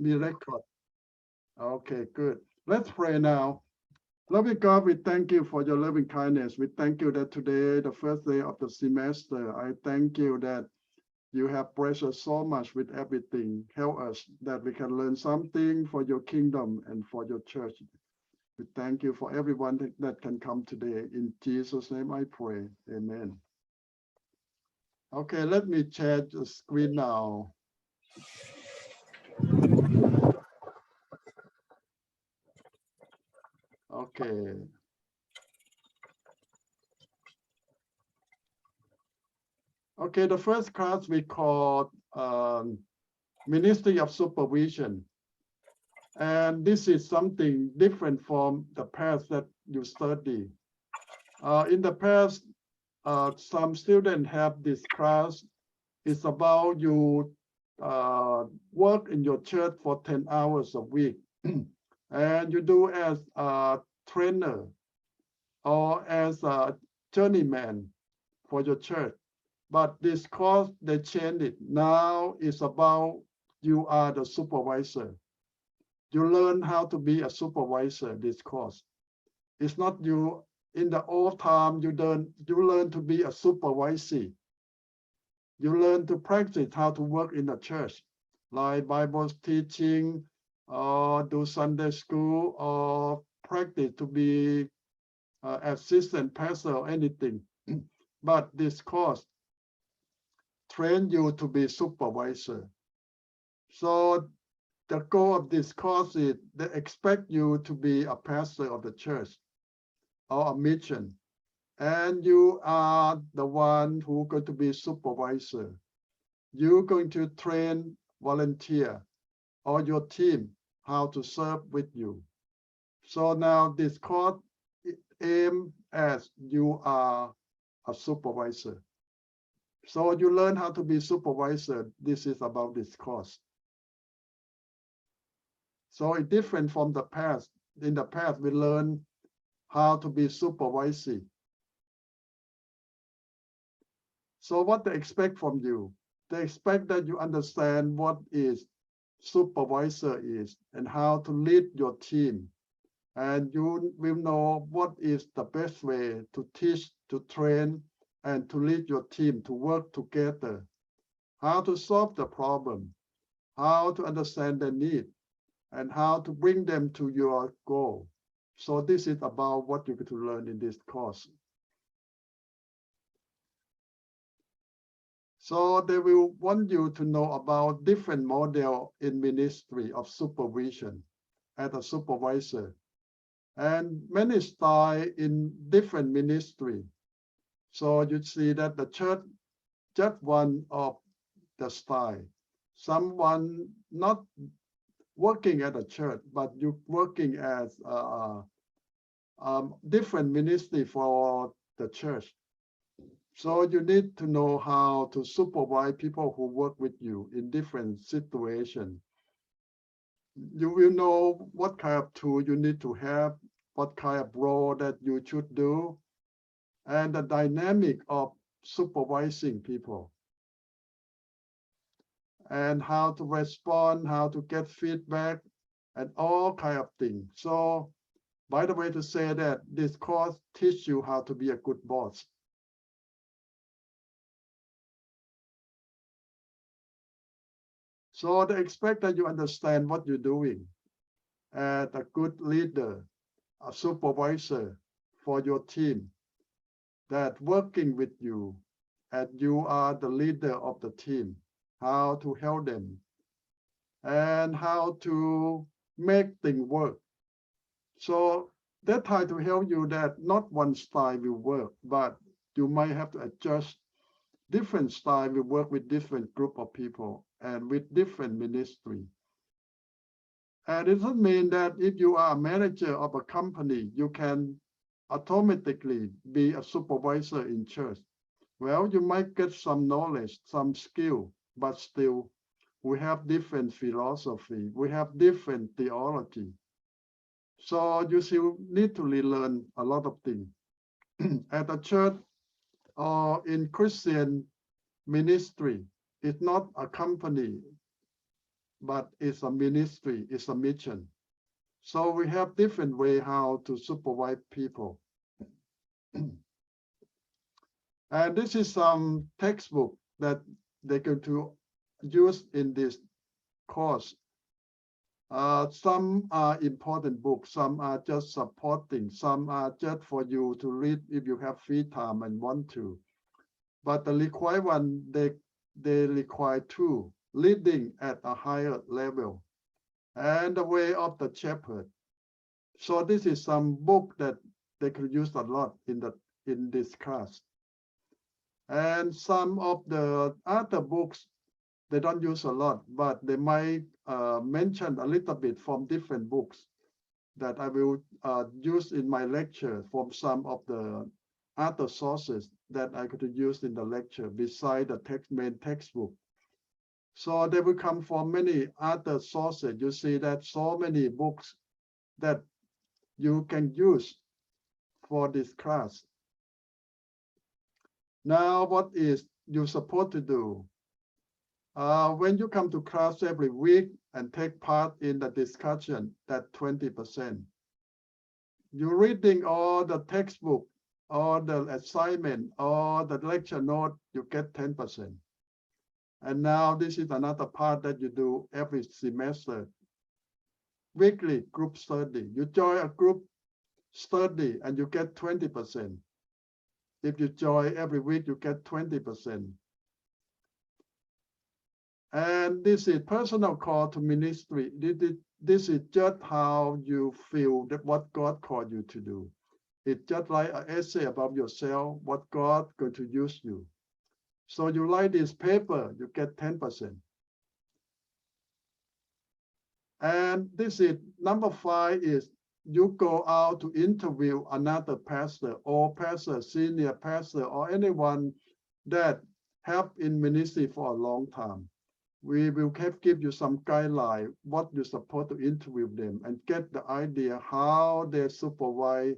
มี record. Okay, good. Let's pray now. Loving God, we thank you for your loving kindness. We thank you that today, the first day of the semester, I thank you that you have blessed us so much with everything. Help us that we can learn something for your kingdom and for your church. We thank you for everyone that can come today. In Jesus' name I pray. Amen. Okay, let me share the screen now. Okay. Okay, the first class we called Ministry of Supervision. And this is something different from the past that you study. In the past, some students have this class. It's about you work in your church for 10 hours a week. And you do as a trainer or as a journeyman for your church. But this course, they changed it. Now it's about you are the supervisor. You learn how to be a supervisor, this course. It's not you, in the old time, you learn to be a supervisee. You learn to practice how to work in the church, like Bible teaching, or do Sunday school, or practice to be assistant pastor or anything. But this course train you to be supervisor. So the goal of this course is they expect you to be a pastor of the church or a mission. And you are the one who's going to be supervisor. You're going to train volunteer or your team how to serve with you. So now this course aims as you are a supervisor. So you learn how to be supervisor. This is about this course. So it's different from the past. In the past, we learn how to be supervising. So what they expect from you? They expect that you understand what is supervisor is and how to lead your team. And you will know what is the best way to teach, to train, and to lead your team to work together. How to solve the problem, how to understand the need, and how to bring them to your goal. So this is about what you're going to learn in this course. So they will want you to know about different model in ministry of supervision as a supervisor, and many style in different ministry. So you see that the church just one of the style. Someone not working at a church, but you working as different ministry for the church. So you need to know how to supervise people who work with you in different situations. You will know what kind of tool you need to have, what kind of role that you should do, and the dynamic of supervising people, and how to respond, how to get feedback, and all kind of things. So, by the way, to say that this course teach you how to be a good boss. So they expect that you understand what you're doing, and a good leader, a supervisor for your team that working with you, and you are the leader of the team, how to help them, and how to make things work. So they try to help you that not one style will work, but you might have to adjust different style will work with different group of people and with different ministry. And it doesn't mean that if you are a manager of a company, you can automatically be a supervisor in church. Well, you might get some knowledge, some skill, but still we have different philosophy, we have different theology. So you still need to relearn a lot of things. At a church or in Christian ministry, it's not a company, but it's a ministry, it's a mission. So we have different way how to supervise people. And this is some textbook that they're going to use in this course. Some are important books, some are just supporting, some are just for you to read if you have free time and want to. But the required one, they require two, leading at a higher level, and the way of the shepherd. So this is some book that they could use a lot in this class. And some of the other books they don't use a lot, but they might mention a little bit from different books that I will use in my lecture from some of the other sources that I could use in the lecture beside the main textbook. So they will come from many other sources. You see that so many books that you can use for this class. Now, what is you supposed to do? When you come to class every week and take part in the discussion, that 20%. You're reading all the textbook, all the assignment, all the lecture note, you get 10%. And now this is another part that you do every semester. Weekly group study. You join a group study and you get 20%. If you join every week, you get 20%. And this is personal call to ministry. This is just how you feel that what God called you to do. It's just like an essay about yourself, what God going to use you. So you write this paper, you get 10%. And this is number 5 is you go out to interview another pastor or pastor, senior pastor, or anyone that have in ministry for a long time. We will give you some guideline, what you're supposed to interview them and get the idea how they supervise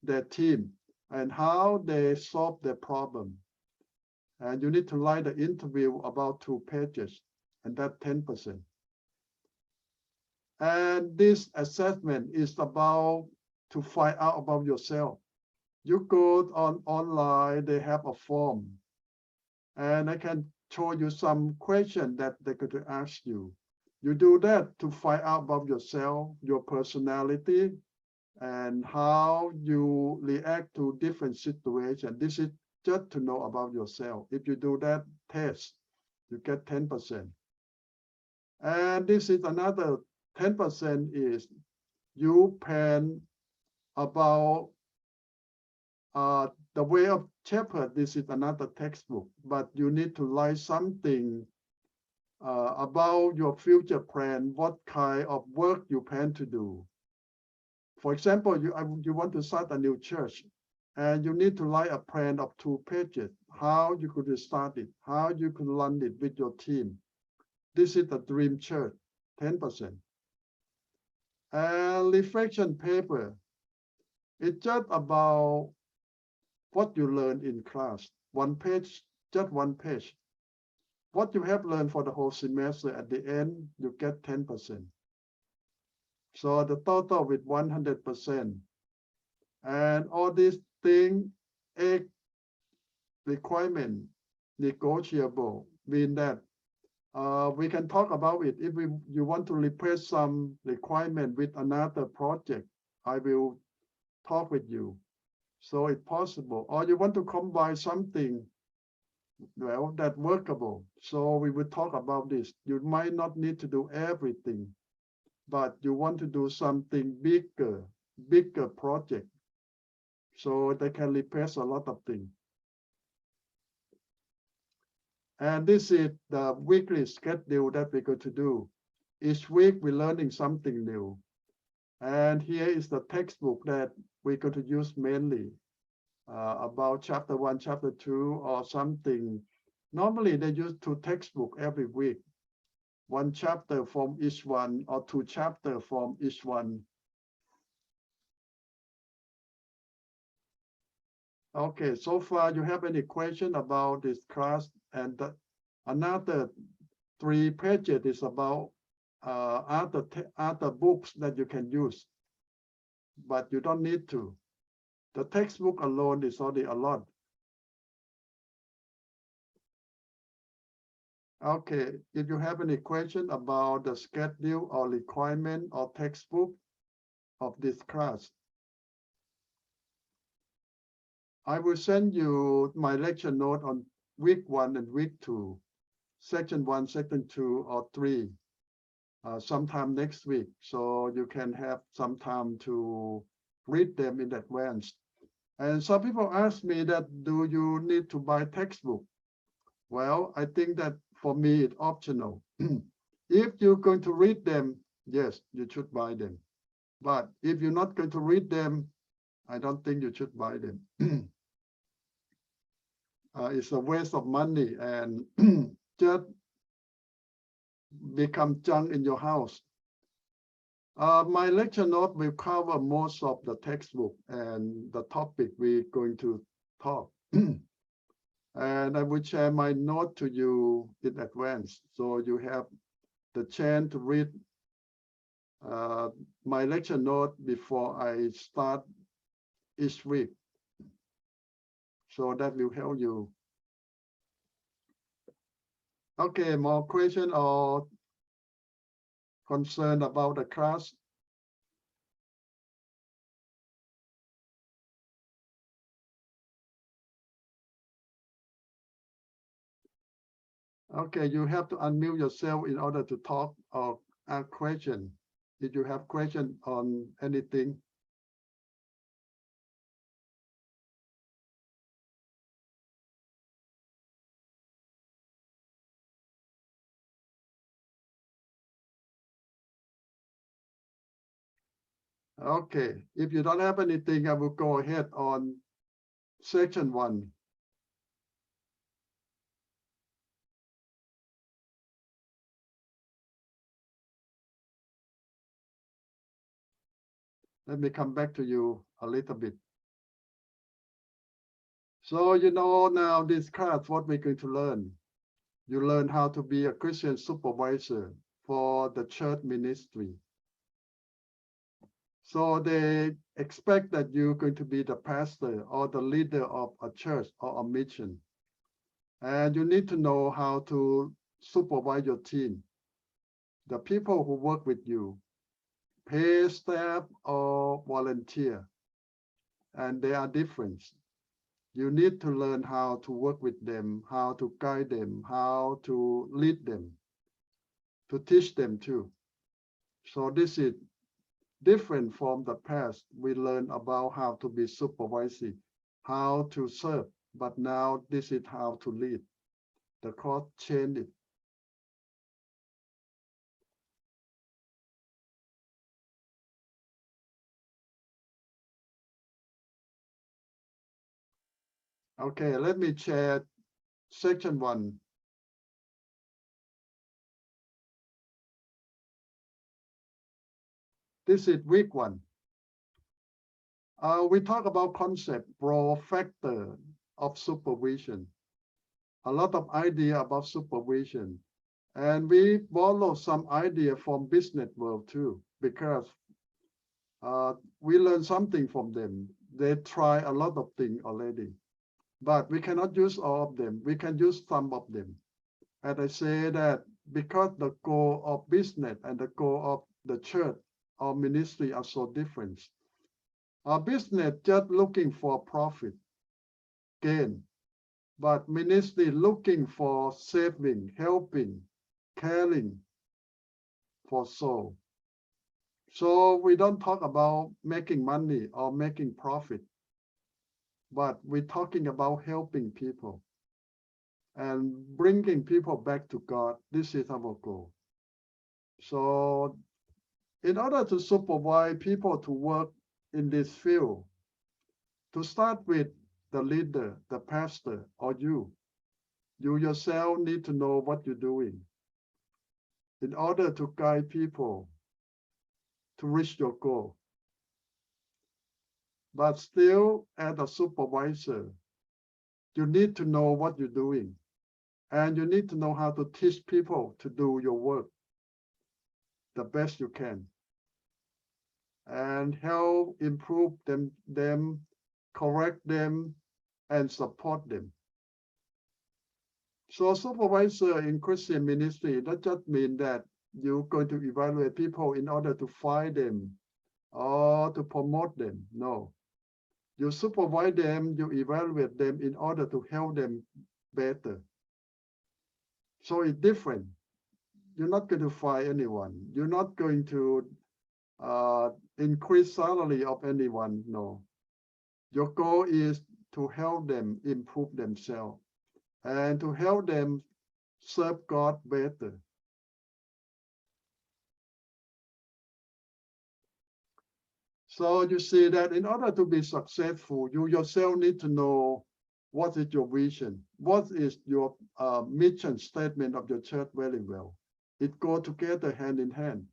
their team and how they solve their problem. And you need to write the interview about 2 pages, and that 10%. And this assessment is about to find out about yourself. You go on online, they have a form, and I can show you some questions that they could ask you. You do that to find out about yourself, your personality, and how you react to different situations. This is just to know about yourself. If you do that test, you get 10%. And this is another 10% is you plan about the way of shepherd. This is another textbook, but you need to write something about your future plan, what kind of work you plan to do. For example, you want to start a new church, and you need to write a plan of 2 pages, how you could start it, how you could run it with your team. This is the dream church, 10%. And reflection paper, it's just about what you learned in class. 1 page, just 1 page. What you have learned for the whole semester, at the end, you get 10%. So the total with 100%. And all these things, 8 requirement, negotiable, mean that we can talk about it. If you want to replace some requirement with another project, I will talk with you. So it's possible. Or you want to combine something, well, that's workable. So we will talk about this. You might not need to do everything, but you want to do something bigger project. So they can replace a lot of things. And this is the weekly schedule that we're going to do. Each week we're learning something new. And here is the textbook that we're going to use mainly about chapter 1, chapter 2, or something. Normally they use 2 textbooks every week. 1 chapter from each one, or 2 chapters from each one. Okay, so far you have any question about this class? And another 3 pages is about other books that you can use, but you don't need to. The textbook alone is already a lot. Okay, if you have any question about the schedule or requirement or textbook of this class, I will send you my lecture note on week 1 and week 2, section 1, section 2, or 3, sometime next week. So you can have some time to read them in advance. And some people ask me that, do you need to buy textbook? Well, I think that for me, it's optional. If you're going to read them, yes, you should buy them. But if you're not going to read them, I don't think you should buy them. It's a waste of money and just become junk in your house. My lecture note will cover most of the textbook and the topic we're going to talk. And I will share my note to you in advance, so you have the chance to read my lecture note before I start each week. So that will help you. Okay, more question or concern about the class? Okay, you have to unmute yourself in order to talk or ask question. Did you have question on anything? Okay, if you don't have anything, I will go ahead on section 1. Let me come back to you a little bit. So you know now this class, what we're going to learn. You learn how to be a Christian supervisor for the church ministry. So they expect that you're going to be the pastor or the leader of a church or a mission. And you need to know how to supervise your team, the people who work with you, paid staff or volunteer. And they are different. You need to learn how to work with them, how to guide them, how to lead them, to teach them too. So this is different from the past. We learned about how to be supervising, how to serve, but now this is how to lead. The course changed it. Okay, let me share section 1. This is week 1. We talk about concept, role, factor of supervision. A lot of idea about supervision. And we borrow some idea from business world too, because we learn something from them. They try a lot of things already, but we cannot use all of them. We can use some of them. And I say that because the goal of business and the goal of the church or ministry are so different. Our business just looking for profit, gain, but ministry looking for saving, helping, caring for soul. So we don't talk about making money or making profit, but we're talking about helping people and bringing people back to God. This is our goal. So in order to supervise people to work in this field, to start with the leader, the pastor, or you yourself need to know what you're doing in order to guide people to reach your goal. But still, as a supervisor, you need to know what you're doing. And you need to know how to teach people to do your work. the best you can and help improve them, correct them, and support them. So supervisor in Christian ministry does not mean that you're going to evaluate people in order to fire them or to promote them. No. You supervise them, you evaluate them in order to help them better. So it's different. You're not going to fire anyone. You're not going to increase salary of anyone. No. Your goal is to help them improve themselves and to help them serve God better. So you see that in order to be successful, you yourself need to know what is your vision, what is your mission statement of your church very well. It goes together hand in hand.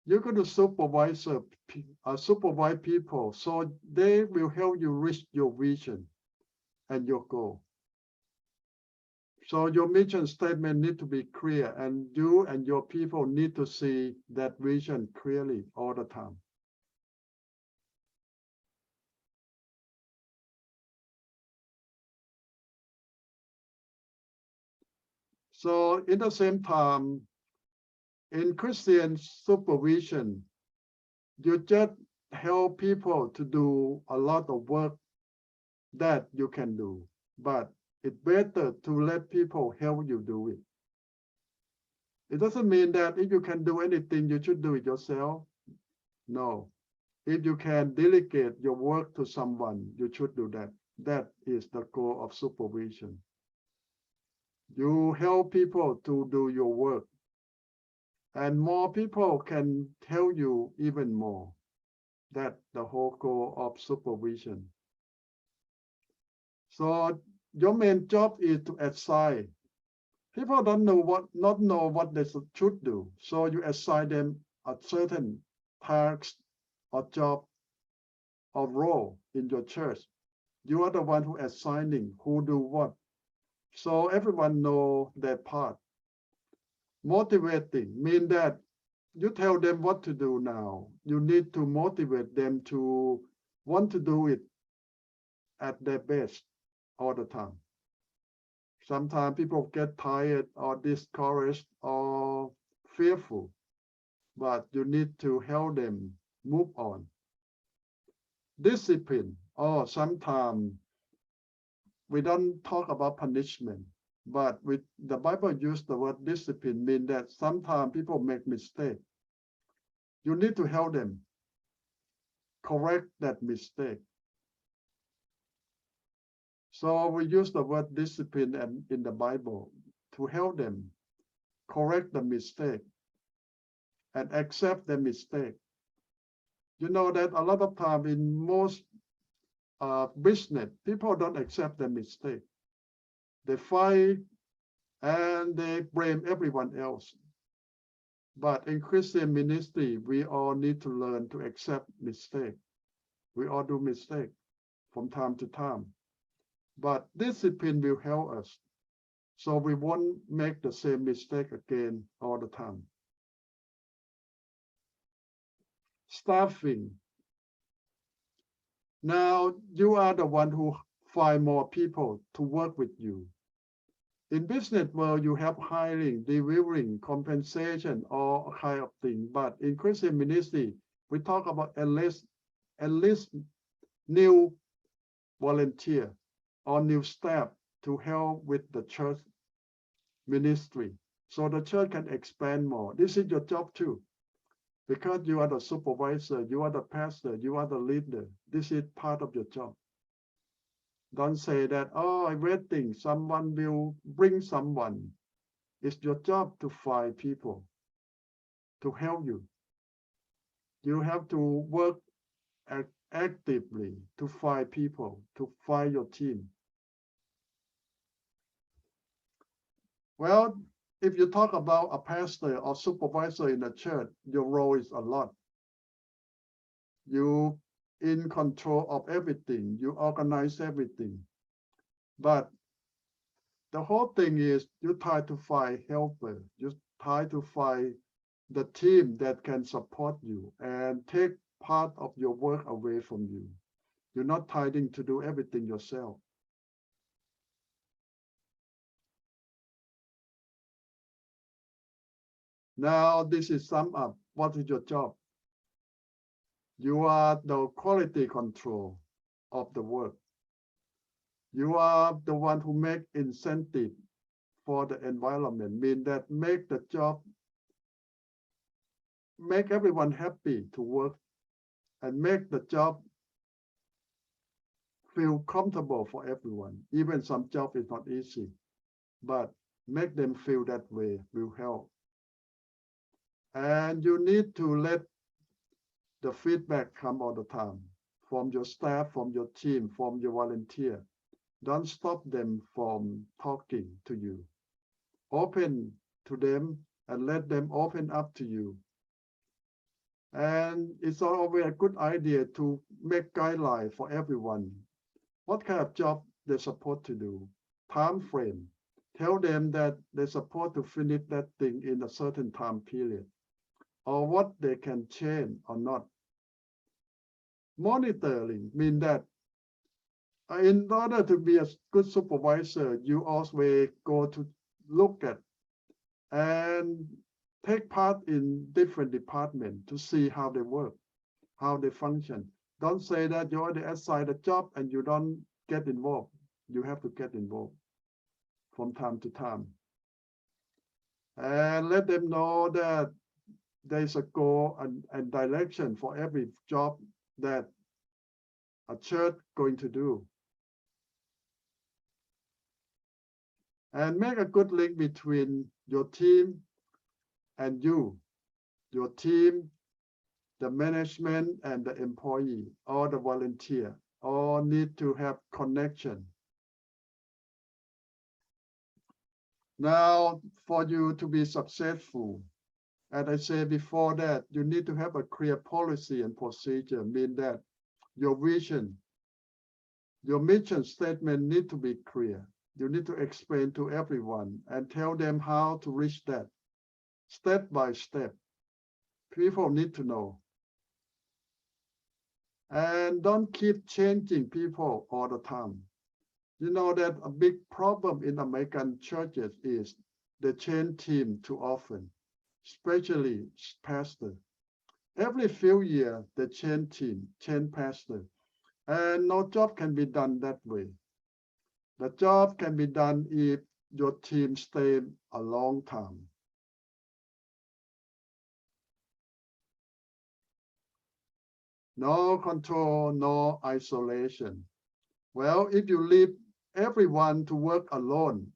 You're going to supervise people so they will help you reach your vision and your goal. So your mission statement need to be clear, and you and your people need to see that vision clearly all the time. So in the same time, in Christian supervision, you just help people to do a lot of work that you can do, but it's better to let people help you do it. It doesn't mean that if you can do anything, you should do it yourself. No. If you can delegate your work to someone, you should do that. That is the goal of supervision. You help people to do your work, and more people can tell you even more. That's the whole goal of supervision. So your main job is to assign. People not know what they should do. So you assign them a certain task or job or role in your church. You are the one who assigning who do what. So everyone know their part. Motivating mean that you tell them what to do now. You need to motivate them to want to do it at their best all the time. Sometimes people get tired or discouraged or fearful, but you need to help them move on. Discipline, or sometimes we don't talk about punishment, but with the Bible use the word discipline, mean that sometimes people make mistake. You need to help them correct that mistake. So we use the word discipline in the Bible to help them correct the mistake and accept the mistake. You know that a lot of time in most business, people don't accept the mistake. They fight and they blame everyone else. But in Christian ministry, we all need to learn to accept mistake. We all do mistake from time to time. But discipline will help us, so we won't make the same mistake again all the time. Staffing. Now you are the one who find more people to work with you. In business world, you have hiring, delivering, compensation, all kind of thing. But in Christian ministry, we talk about at least new volunteer or new staff to help with the church ministry, so the church can expand more. This is your job too, because you are the supervisor, you are the pastor, you are the leader. This is part of your job. Don't say that, oh, I'm waiting, someone will bring someone. It's your job to find people to help you. You have to work actively to find people, to find your team. Well, if you talk about a pastor or supervisor in a church, your role is a lot. You in control of everything, you organize everything. But the whole thing is you try to find helpers, you try to find the team that can support you and take part of your work away from you. You're not trying to do everything yourself. Now, this is sum up. What is your job? You are the quality control of the work. You are the one who make incentive for the environment, mean that make the job, make everyone happy to work and make the job feel comfortable for everyone. Even some job is not easy, but make them feel that way will help. And you need to let the feedback come all the time from your staff, from your team, from your volunteer. Don't stop them from talking to you. Open to them and let them open up to you. And it's always a good idea to make guidelines for everyone. What kind of job they're supposed to do, time frame. Tell them that they're supposed to finish that thing in a certain time period, or what they can change or not. Monitoring means that in order to be a good supervisor, you always go to look at and take part in different departments to see how they work, how they function. Don't say that you already assigned a job and you don't get involved. You have to get involved from time to time. And let them know that there's a goal and direction for every job that a church going to do. And make a good link between your team and you, your team, the management and the employee or the volunteer, all need to have connection. Now, for you to be successful, as I said before that, you need to have a clear policy and procedure, mean that your vision, your mission statement need to be clear. You need to explain to everyone and tell them how to reach that, step by step. People need to know. And don't keep changing people all the time. You know that a big problem in American churches is they change team too often, especially pastor. Every few years, they change team, change pastor, and no job can be done that way. The job can be done if your team stays a long time. No control, no isolation. Well, if you leave everyone to work alone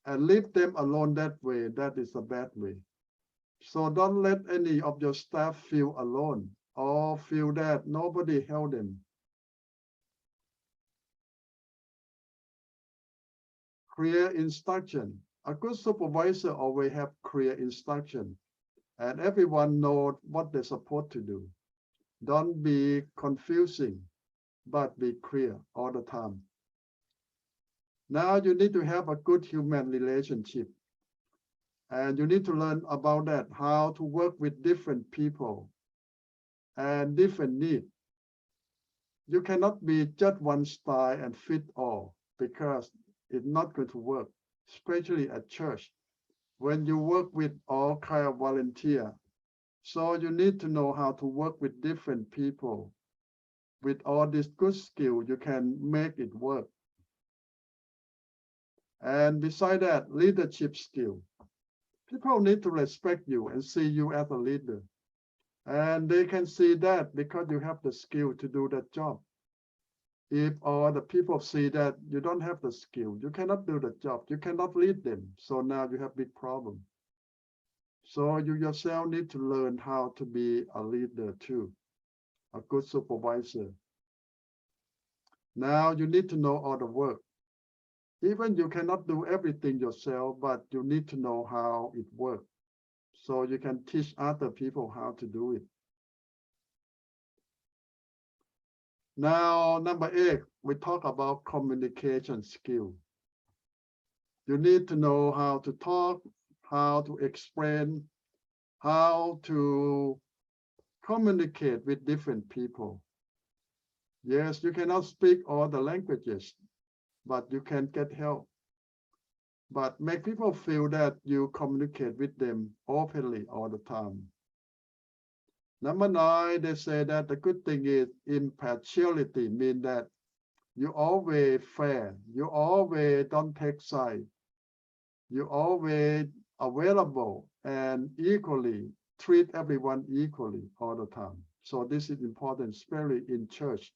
and leave them alone that way, that is a bad way. So don't let any of your staff feel alone or feel that nobody helped them. Clear instruction. A good supervisor always have clear instruction and everyone knows what they're supposed to do. Don't be confusing, but be clear all the time. Now you need to have a good human relationship. And you need to learn about that, how to work with different people and different needs. You cannot be just one style and fit all because it's not going to work, especially at church when you work with all kind of volunteer. So you need to know how to work with different people. With all this good skill, you can make it work. And beside that, leadership skill. People need to respect you and see you as a leader. And they can see that because you have the skill to do that job. If all the people see that you don't have the skill, you cannot do the job, you cannot lead them. So now you have big problem. So you yourself need to learn how to be a leader too, a good supervisor. Now you need to know all the work. Even you cannot do everything yourself, but you need to know how it works. So you can teach other people how to do it. Now, number 8, we talk about communication skill. You need to know how to talk, how to explain, how to communicate with different people. Yes, you cannot speak all the languages, but you can get help. But make people feel that you communicate with them openly all the time. Number 9, they say that the good thing is impartiality, mean that you always fair, you always don't take side, you always available and equally treat everyone equally all the time. So this is important, especially in church,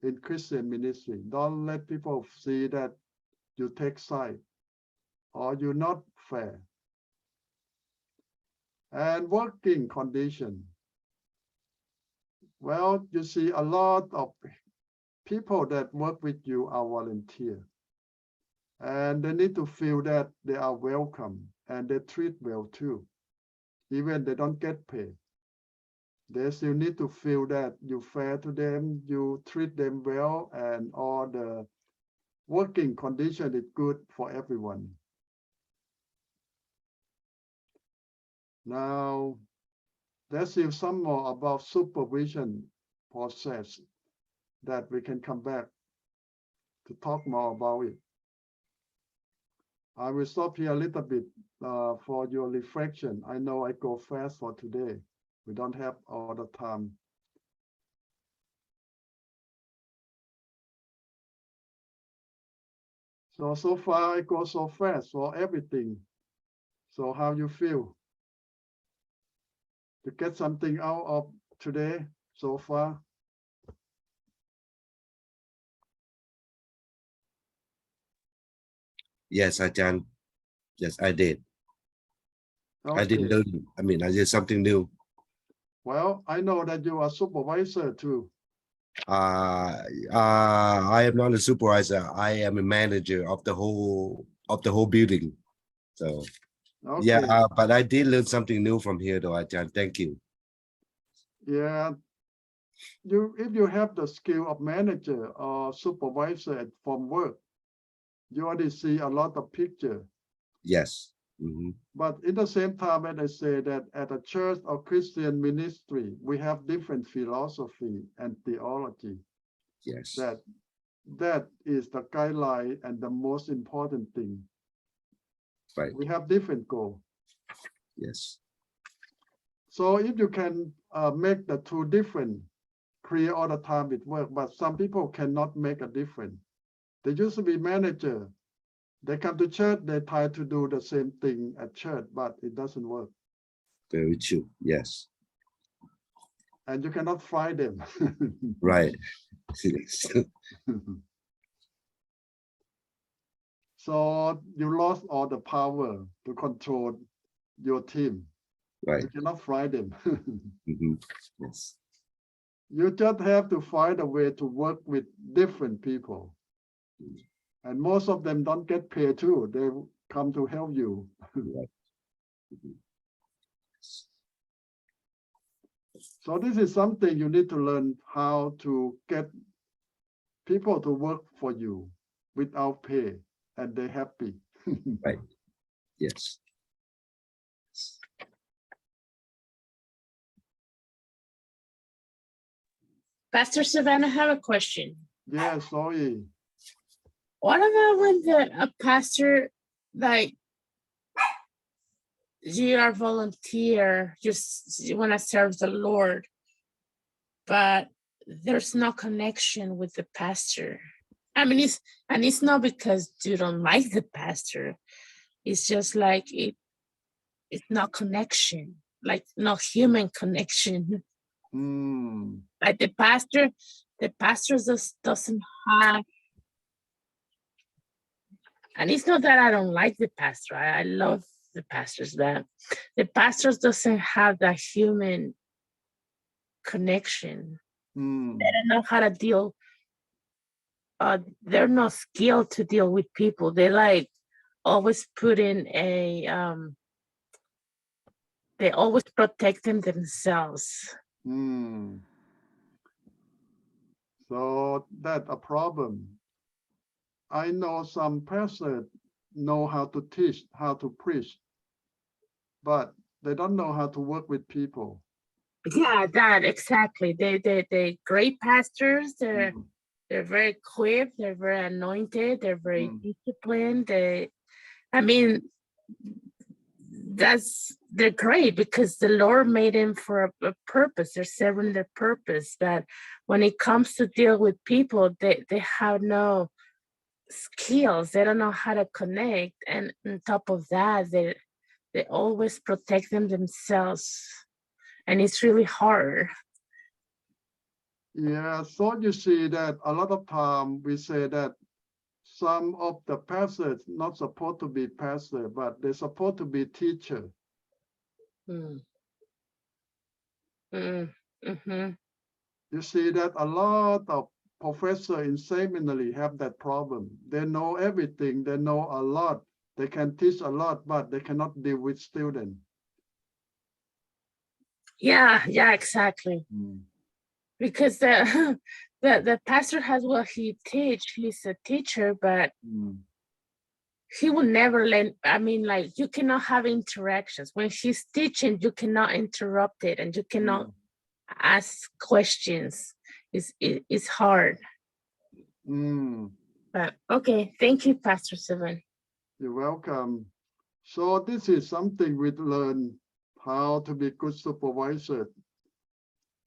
in Christian ministry. Don't let people see that you take side or you're not fair. And working condition. Well, you see a lot of people that work with you are volunteer. And they need to feel that they are welcome and they treat well too. Even they don't get paid. They still need to feel that you fair to them, you treat them well, and all the working condition is good for everyone. Now, let's see some more about supervision process that we can come back to talk more about it. I will stop here a little bit for your reflection. I know I go fast for today. We don't have all the time. So far I go so fast for everything. So how you feel? To get something out of today so far? Yes, Ajahn. Yes, I did. Okay. I did learn. I mean, I did something new. Well, I know that you are supervisor too. I am not a supervisor. I am a manager of the whole building. So Okay. yeah, but I did learn something new from here, though, Ajahn. Thank you. Yeah. If you have the skill of manager or supervisor from work, you already see a lot of picture. Yes. Mm-hmm. But in the same time, when I say that at a church or Christian ministry, we have different philosophy and theology. Yes. That is the guideline and the most important thing. Right. We have different goals. Yes. So if you can make the two different, clear all the time it works, but some people cannot make a difference. They used to be manager. They come to church, they try to do the same thing at church, but it doesn't work. Very true. Yes. And you cannot fire them. Right. So you lost all the power to control your team. Right. You cannot fry them. Mm-hmm. Yes. You just have to find a way to work with different people. And most of them don't get paid too. They come to help you. Right. So this is something you need to learn how to get people to work for you without pay and they're happy. Right. Yes. Pastor Savannah, I have a question. Yeah, sorry. What about when a pastor, like, you are volunteer, you want to serve the Lord, but there's no connection with the pastor? I mean, it's not because you don't like the pastor. It's just like it's not connection, like no human connection. Like the pastor just doesn't have, and it's not that I don't like the pastor. I love the pastors, but the pastors doesn't have that human connection. They don't know how to deal. They're not skilled to deal with people. They like always put in a they always protect themselves. So that's a problem. I know some pastors know how to teach, how to preach, but They don't know how to work with people. Yeah, that exactly. They great pastors. They're very equipped. They're very anointed. They're very disciplined. They're great because the Lord made them for a purpose. They're serving their purpose. But when it comes to deal with people, they have no skills. They don't know how to connect. And on top of that, they always protect themselves. And it's really hard. Yeah, so you see that a lot of time we say that some of the pastors not supposed to be pastor, but they're supposed to be teacher. You see that a lot of professors in seminary have that problem. They know everything, they know a lot, they can teach a lot, but they cannot deal with students. Yeah, exactly. Because the pastor has what he teach. He's a teacher, but he will never learn. I mean, like, you cannot have interactions. When he's teaching, you cannot interrupt it and you cannot ask questions. It's hard. But okay, thank you, Pastor Seven. You're welcome. So this is something we learn how to be good supervisor.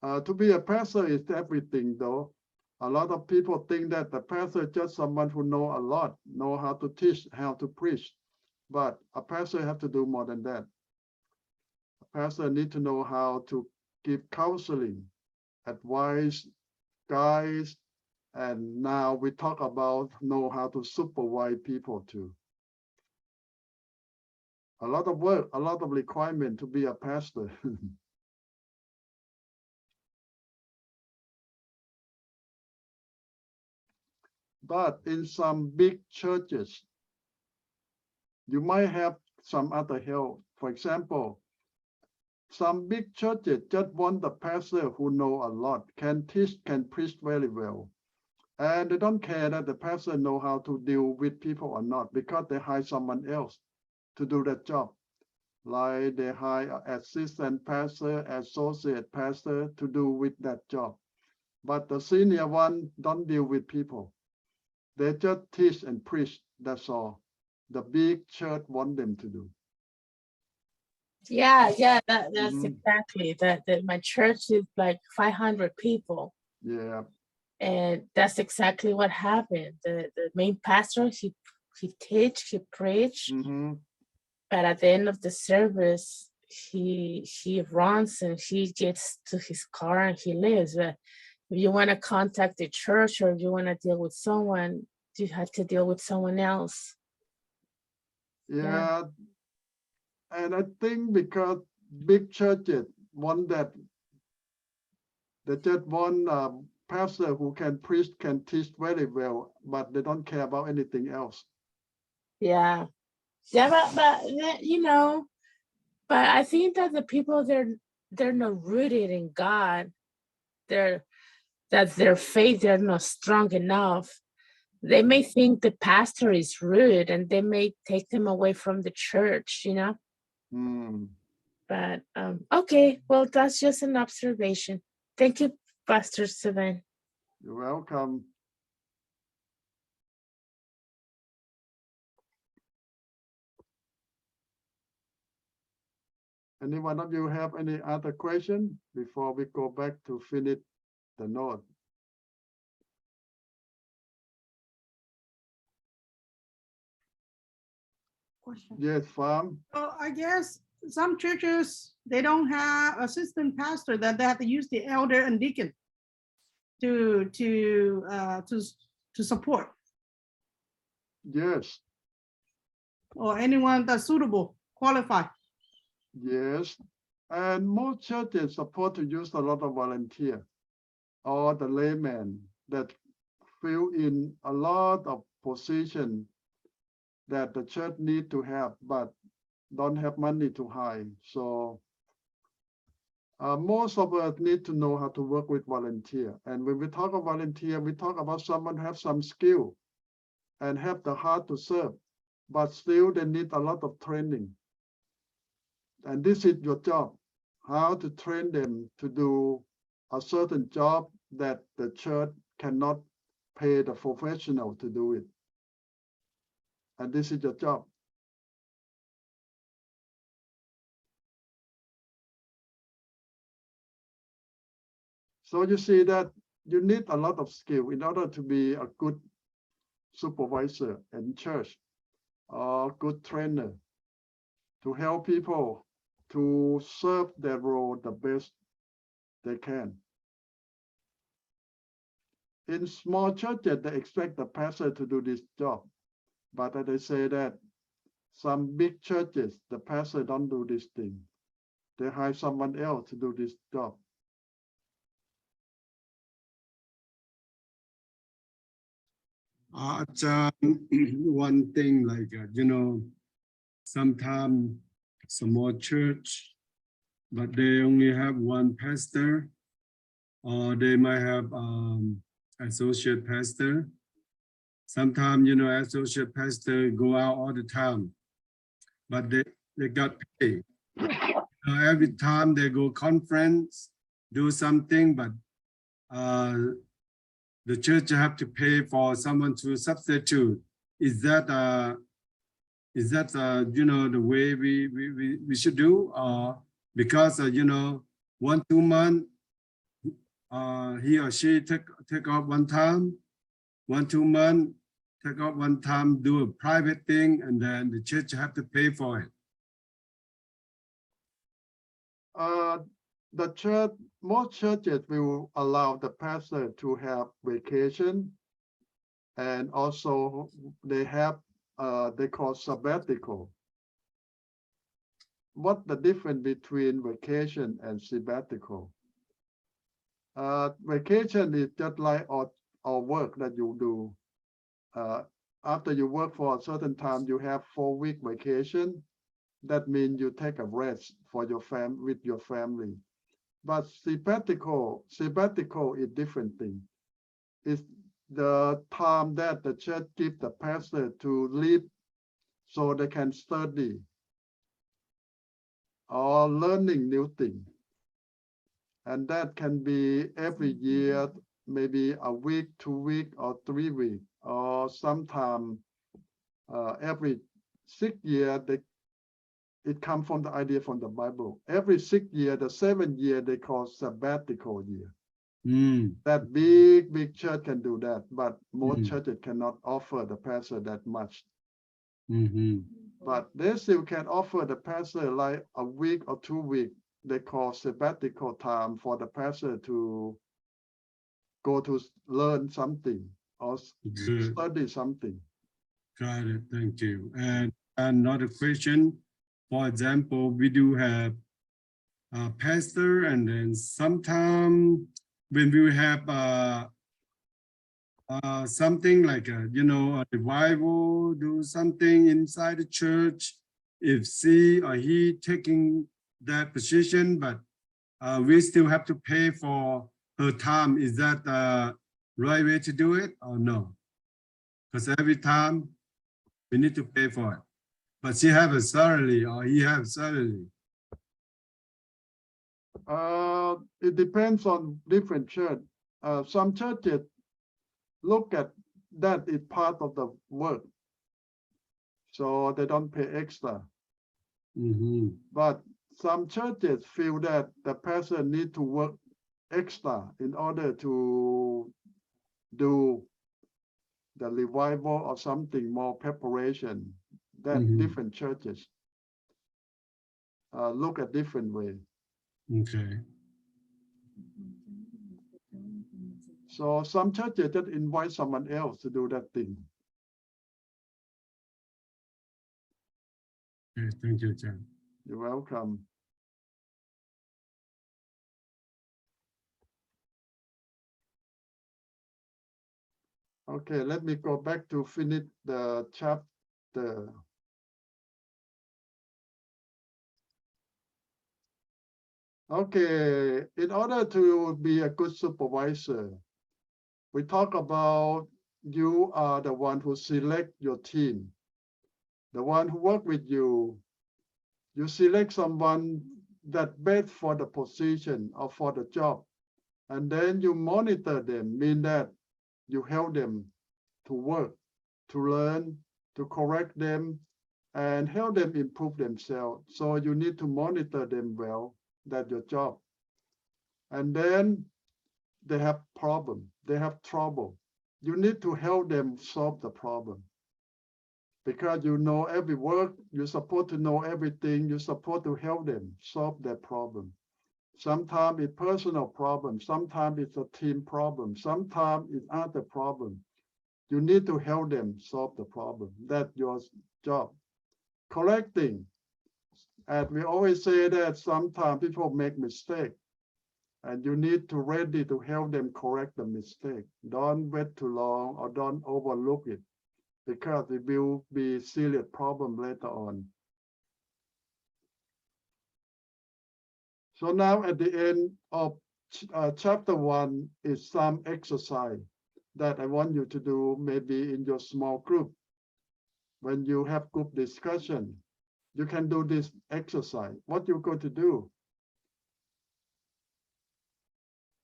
To be a pastor is everything, though. A lot of people think that the pastor is just someone who know a lot, know how to teach, how to preach. But a pastor has to do more than that. A pastor needs to know how to give counseling, advice, guides, and now we talk about know how to supervise people too. A lot of work, a lot of requirement to be a pastor. But in some big churches, you might have some other help. For example, some big churches just want the pastor who know a lot, can teach, can preach very well. And they don't care that the pastor know how to deal with people or not, because they hire someone else to do that job. Like they hire assistant pastor, associate pastor to do with that job. But the senior one don't deal with people. They just teach and preach, that's all. The big church want them to do. Yeah, that's exactly that. My church is like 500 people. Yeah. And that's exactly what happened. The main pastor, he teach, he preach, but at the end of the service, he runs and he gets to his car and he leaves. But if you want to contact the church or if you want to deal with someone, you have to deal with someone else. Yeah. And I think because big churches want that, they just want a pastor who can preach, can teach very well, but they don't care about anything else. Yeah, but you know, but I think that the people they're not rooted in God. That their faith, they're not strong enough. They may think the pastor is rude and they may take them away from the church, you know. But okay, well, that's just an observation. Thank you, Pastor Seven. You're welcome. Any one of you have any other question before we go back to finish the note? Question. Yes, Farm. Well, I guess some churches, they don't have assistant pastor, that they have to use the elder and deacon to support. Yes. Or anyone that's suitable, qualified. Yes. And most churches support to use a lot of volunteer or the layman that fill in a lot of position that the church need to have, but don't have money to hire. So most of us need to know how to work with volunteer. And when we talk about volunteer, we talk about someone who have some skill and have the heart to serve, but still they need a lot of training. And this is your job, how to train them to do a certain job that the church cannot pay the professional to do it. And this is your job. So you see that you need a lot of skill in order to be a good supervisor in church or good trainer to help people to serve their role the best they can. In small churches, they expect the pastor to do this job, but they say that some big churches, the pastor don't do this thing. They hire someone else to do this job. One thing like, sometimes small church, but they only have one pastor, or they might have associate pastor. Sometimes, associate pastor go out all the time, but they got paid. Every time they go conference, do something, but the church have to pay for someone to substitute. Is that the way we should do? Because 1-2 months he or she take off one time, 1-2 months take off one time, do a private thing, and then the church have to pay for it. The church, most churches will allow the pastor to have vacation, and also they have they call sabbatical. What the difference between vacation and sabbatical? Vacation is just like our work that you do. After you work for a certain time, you have 4-week vacation. That means you take a rest for your with your family. But sabbatical is different thing. It's the time that the church gives the pastor to leave so they can study or learning new things. And that can be every year, maybe a week, 2 weeks, or 3 weeks, or sometime every 6 years. It comes from the idea from the Bible. Every 6 year, the 7th year, they call sabbatical year. That big church can do that, but most churches cannot offer the pastor that much. But they still can offer the pastor like a week or 2 weeks. They call sabbatical time for the pastor to go to learn something or study something. Got it, thank you. And another question, for example, we do have a pastor, and then sometime when we have something like a revival, do something inside the church, if she or he taking that position, but we still have to pay for her time. Is that the right way to do it or no? Because every time we need to pay for it, but she have a salary or he have salary. It depends on different church. Some churches look at that is part of the work, so they don't pay extra. But some churches feel that the pastor need to work extra in order to do the revival or something more preparation. That different churches look at different way. Okay. So some churches just invite someone else to do that thing. Okay, thank you, John. You're welcome. Okay, let me go back to finish the chapter. Okay, in order to be a good supervisor, we talk about you are the one who select your team, the one who work with you, You select someone that best for the position or for the job, and then you monitor them, mean that you help them to work, to learn, to correct them, and help them improve themselves. So you need to monitor them well. That's your job. And then they have problem, they have trouble. You need to help them solve the problem. Because you know every work, you're supposed to know everything, you're supposed to help them solve their problem. Sometimes it's personal problem, sometimes it's a team problem, sometimes it's other problem. You need to help them solve the problem. That's your job. Correcting. And we always say that sometimes people make mistake, and you need to ready to help them correct the mistake. Don't wait too long or don't overlook it, because it will be serious problem later on. So now at the end of chapter 1 is some exercise that I want you to do maybe in your small group. When you have group discussion, you can do this exercise. What you're going to do?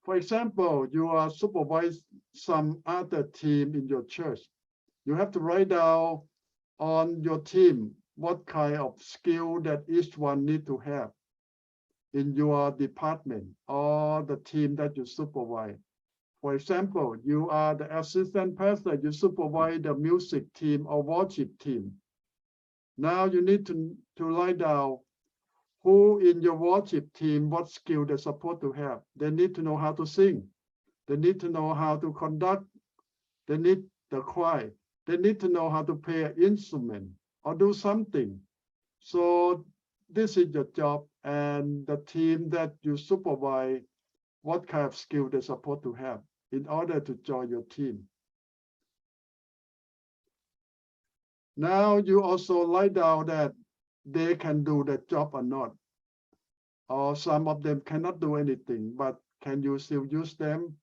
For example, you are supervise some other team in your church. You have to write down on your team what kind of skill that each one need to have in your department or the team that you supervise. For example, you are the assistant pastor, you supervise the music team or worship team. Now you need to write down who in your worship team, what skill they're supposed to have. They need to know how to sing. They need to know how to conduct. They need the choir. They need to know how to play an instrument or do something. So this is your job, and the team that you supervise, what kind of skill they're supposed to have in order to join your team. Now you also write down that they can do the job or not. Or some of them cannot do anything, but can you still use them?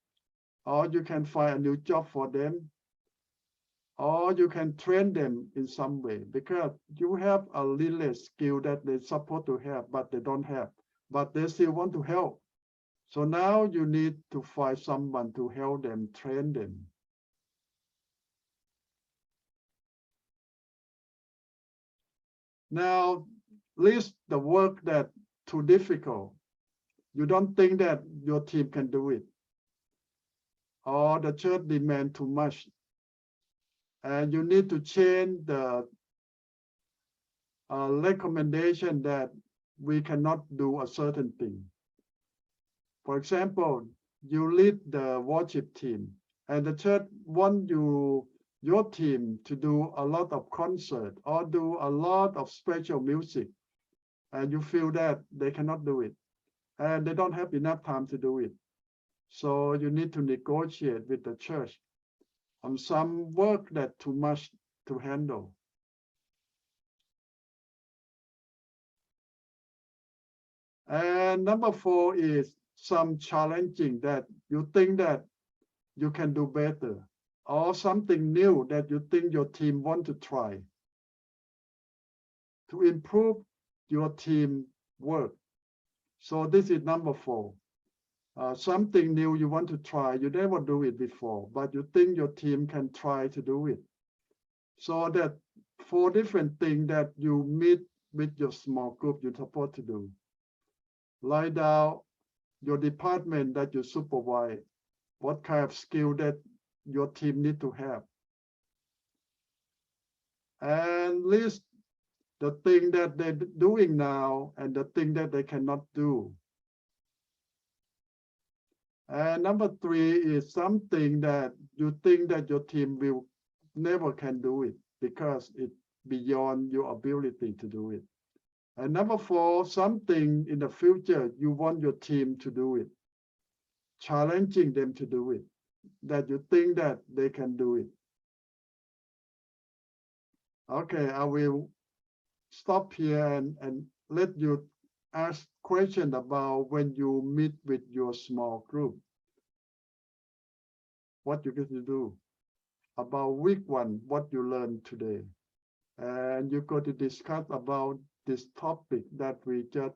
Or you can find a new job for them? Or you can train them in some way, because you have a little skill that they're supposed to have, but they don't have, but they still want to help. So now you need to find someone to help them, train them. Now, list the work that too difficult. You don't think that your team can do it, or the church demand too much, and you need to change the recommendation that we cannot do a certain thing. For example, you lead the worship team, and the church want your team to do a lot of concert or do a lot of special music, and you feel that they cannot do it, and they don't have enough time to do it. So you need to negotiate with the church on some work that too much to handle. And number 4 is some challenging that you think that you can do better, or something new that you think your team want to try to improve your team work. So this is number 4. Something new you want to try, you never do it before, but you think your team can try to do it. So that 4 different things that you meet with your small group you're supposed to do. Write down your department that you supervise, what kind of skill that your team need to have. And list the thing that they're doing now and the thing that they cannot do. And number 3 is something that you think that your team will never can do it because it's beyond your ability to do it. And number 4, something in the future you want your team to do it, challenging them to do it, that you think that they can do it. Okay, I will stop here and let you ask questions about when you meet with your small group. What you're going to do about week 1, what you learned today. And you're going to discuss about this topic that we just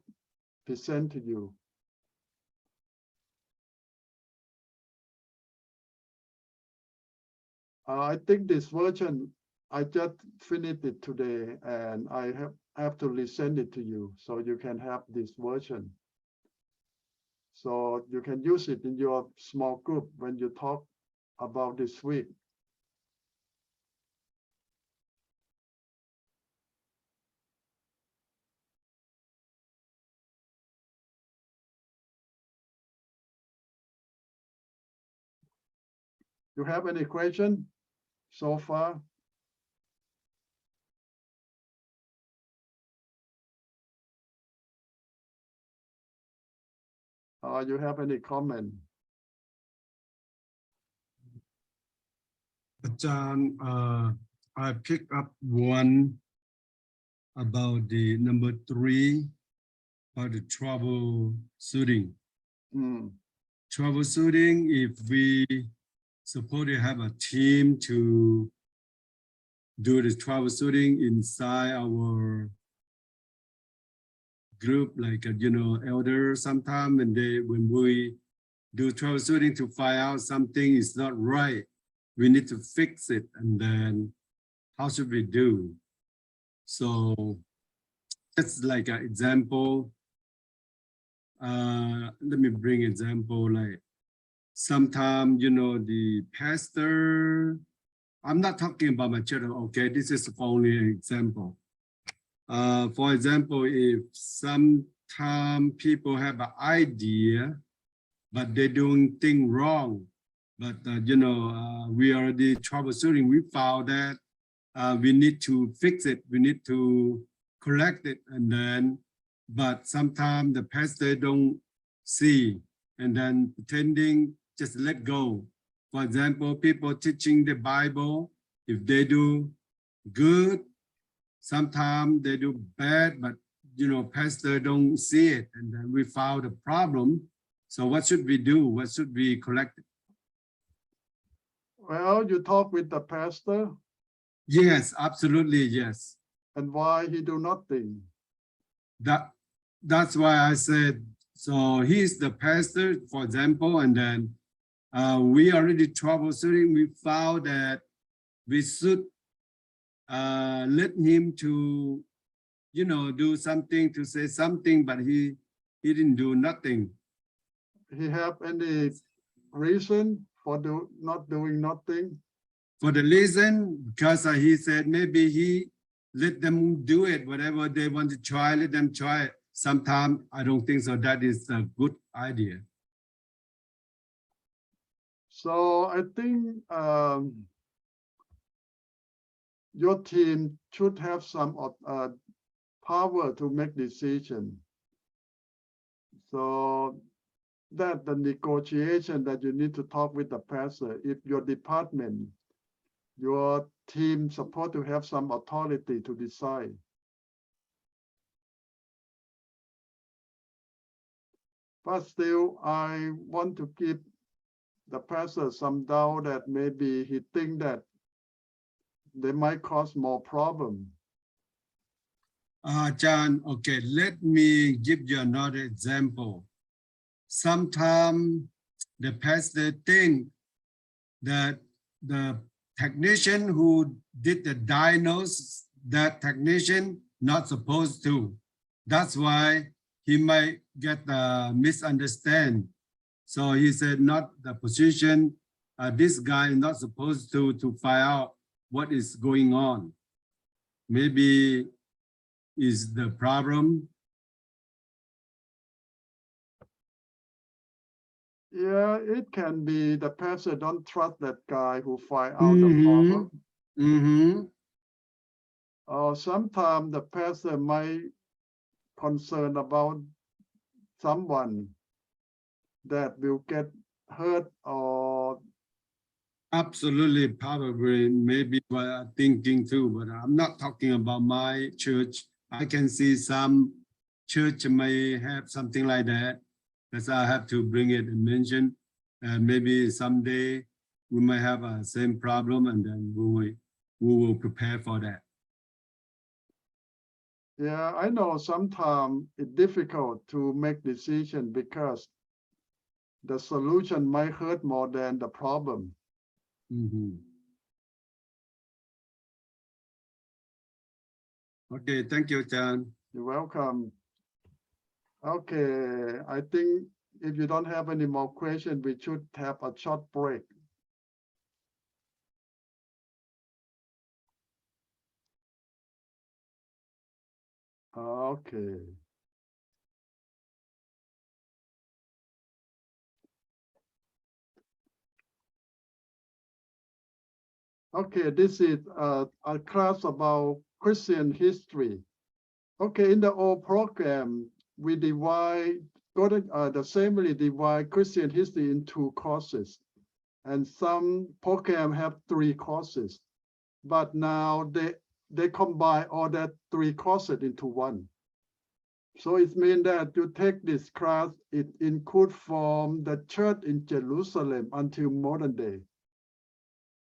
present to you. I think this version, I just finished it today and I have to resend it to you so you can have this version. So you can use it in your small group when you talk about this week. You have any question so far? You have any comment? อาจารย์ I pick up one about the number 3 about the troubleshooting. Troubleshooting, if we suppose to have a team to do the troubleshooting inside our group, like elder sometime, and when we do troubleshooting to find out something is not right, we need to fix it, and then how should we do? So that's like an example. Let me bring example, like sometimes the pastor, I'm not talking about my church, okay, this is only an example. For example, if sometimes people have an idea but they're doing things wrong, but we already troubleshooting, we found that we need to fix it, we need to correct it, and then but sometimes the pastor don't see, and then pretending just let go. For example, people teaching the Bible, if they do good, sometimes they do bad, but pastor don't see it, and then we found a problem. So what should we do? What should we correct? Well, you talk with the pastor. Yes, absolutely, yes. And why he do nothing? That's why I said, so he's the pastor, for example, and then we already troubleshooting. We found that we should let him to, do something, to say something, but he didn't do nothing. He have any reason for not doing nothing? For the reason, because he said maybe he let them do it, whatever they want to try, let them try it. Sometimes I don't think so. That is a good idea. So I think your team should have some power to make decision. So that the negotiation that you need to talk with the pastor, if your department, your team supposed to have some authority to decide. But still, I want to give the pastor some doubt that maybe he think that they might cause more problem. John, okay, let me give you another example. Sometimes the pastor think that the technician who did the diagnosis, that technician not supposed to. That's why he might get misunderstand. So he said not the position, this guy is not supposed to find out what is going on. Maybe is the problem. Yeah, it can be the pastor don't trust that guy who find out the problem. Or sometimes the pastor might concern about someone that will get hurt or. Absolutely, probably, maybe what I'm thinking too, but I'm not talking about my church. I can see some church may have something like that. That's why I have to bring it and mention. And maybe someday we might have a same problem, and then we will prepare for that. Yeah, I know sometimes it's difficult to make decision because the solution might hurt more than the problem. Okay, thank you, John. You're welcome. Okay, I think if you don't have any more questions, we should have a short break. Okay. Okay, this is a class about Christian history. Okay, in the old program, we divide, the assembly divide Christian history into courses. And some program have 3 courses. But now they combine all that 3 courses into one. So it means that you take this class, it includes from the church in Jerusalem until modern day.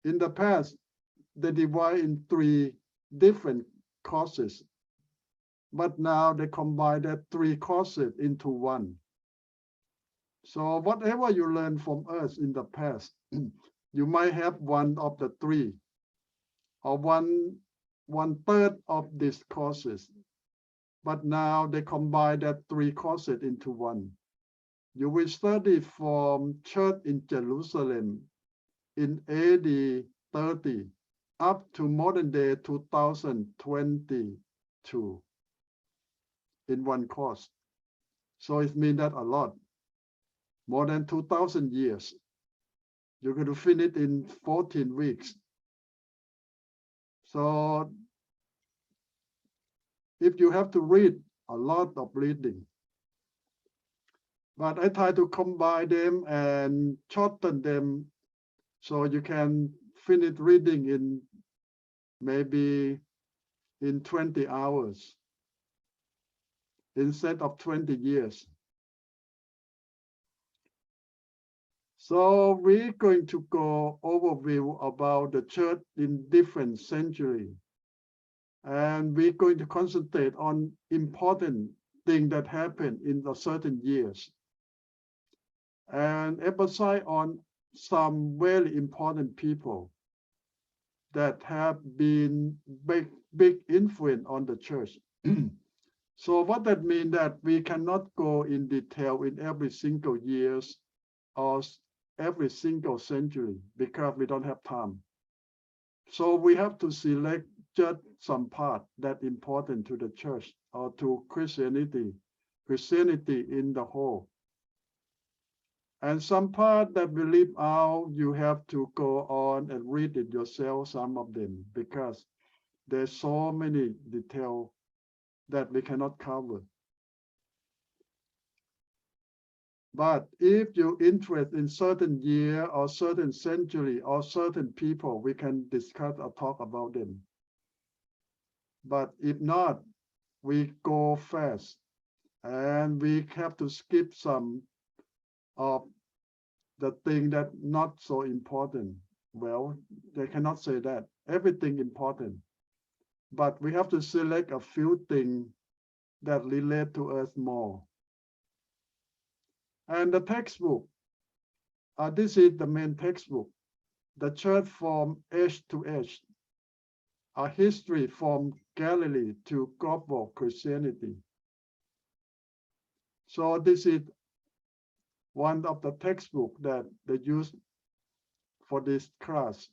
In the past, they divide in 3 different courses. But now they combine that 3 courses into one. So whatever you learn from us in the past, you might have one of the 3 or one third of these courses. But now they combine that 3 courses into one. You will study from church in Jerusalem in AD 30 up to modern day 2022 in one course. So it means that a lot, more than 2,000 years. You're going to finish in 14 weeks. So if you have to read, a lot of reading. But I try to combine them and shorten them so you can finish reading in maybe in 20 hours instead of 20 years. So we're going to go overview about the church in different centuries. And we're going to concentrate on important things that happened in a certain years. And emphasize on some very important people that have been big influence on the church. So what that means that we cannot go in detail in every single years or every single century because we don't have time. So we have to select just some part that important to the church or to Christianity in the whole. And some part that we leave out, you have to go on and read it yourself, some of them, because there's so many details that we cannot cover. But if you're interested in certain year or certain century or certain people, we can discuss or talk about them. But if not, we go fast and we have to skip some of the thing that not so important. Well, they cannot say that. Everything important. But we have to select a few things that relate to us more. And the textbook, this is the main textbook. The church from age to age. A history from Galilee to global Christianity. So this is one of the textbooks that they use for this class.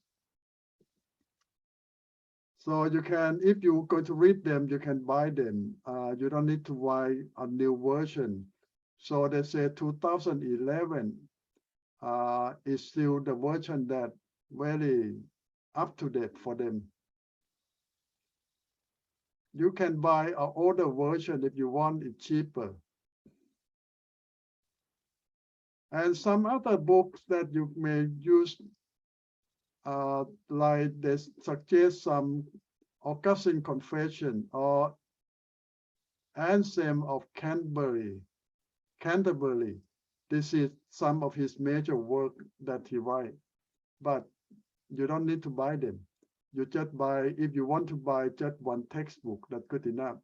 So you can, if you go to read them, you can buy them. You don't need to buy a new version. So they say 2011 is still the version that very up to date for them. You can buy an older version if you want it cheaper. And some other books that you may use, like they suggest some Augustine Confession or Anselm of Canterbury. This is some of his major work that he write, but you don't need to buy them. You just buy, if you want to buy just one textbook, that's good enough.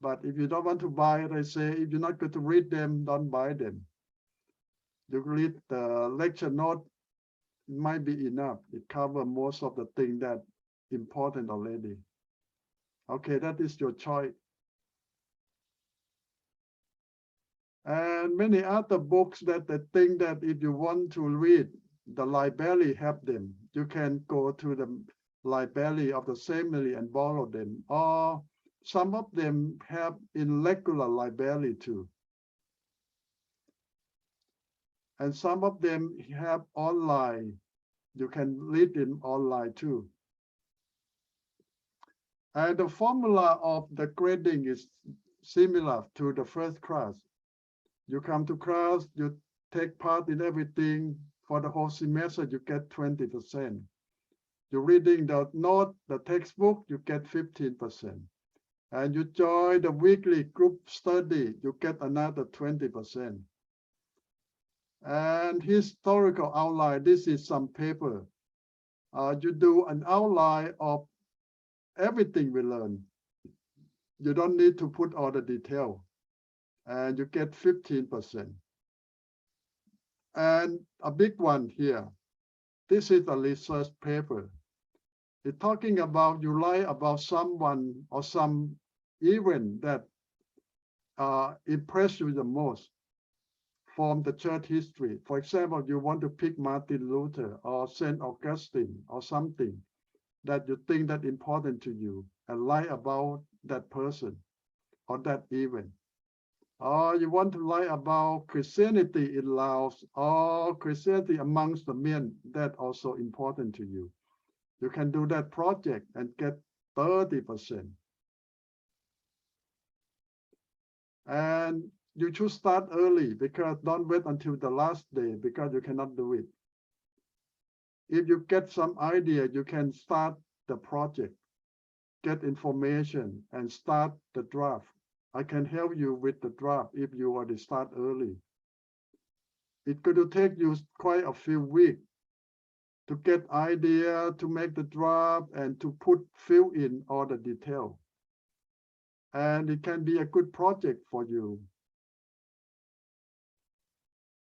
But if you don't want to buy it, I say, if you're not going to read them, don't buy them. You read the lecture note, might be enough. It covers most of the things that important already. Okay, that is your choice. And many other books that they think that if you want to read, the library have them. You can go to the library of the seminary and borrow them. Or some of them have in regular library too. And some of them have online. You can read them online too. And the formula of the grading is similar to the first class. You come to class, you take part in everything. For the whole semester, you get 20%. You're reading the note, the textbook, you get 15%. And you join the weekly group study, you get another 20%. And historical outline, this is some paper. You do an outline of everything we learn. You don't need to put all the detail. And you get 15%. And a big one here. This is a research paper. It's talking about you write about someone or some event that impressed you the most from the church history. For example, you want to pick Martin Luther or Saint Augustine or something that you think that important to you and write about that person or that event. Or you want to write about Christianity in Laos or Christianity amongst the men, that also important to you. You can do that project and get 30%. And you should start early, because don't wait until the last day, because you cannot do it. If you get some idea, you can start the project, get information, and start the draft. I can help you with the draft if you already start early. It's going to take you quite a few weeks to get idea, to make the draft, and to fill in all the detail. And it can be a good project for you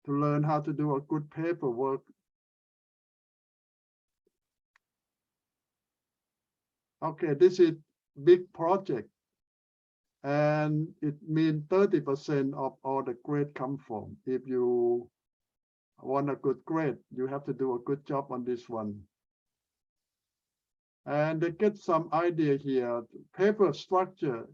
to learn how to do a good paperwork. Okay, this is big project. And it means 30% of all the grade come from. If you want a good grade, you have to do a good job on this one. And they get some idea here, paper structure.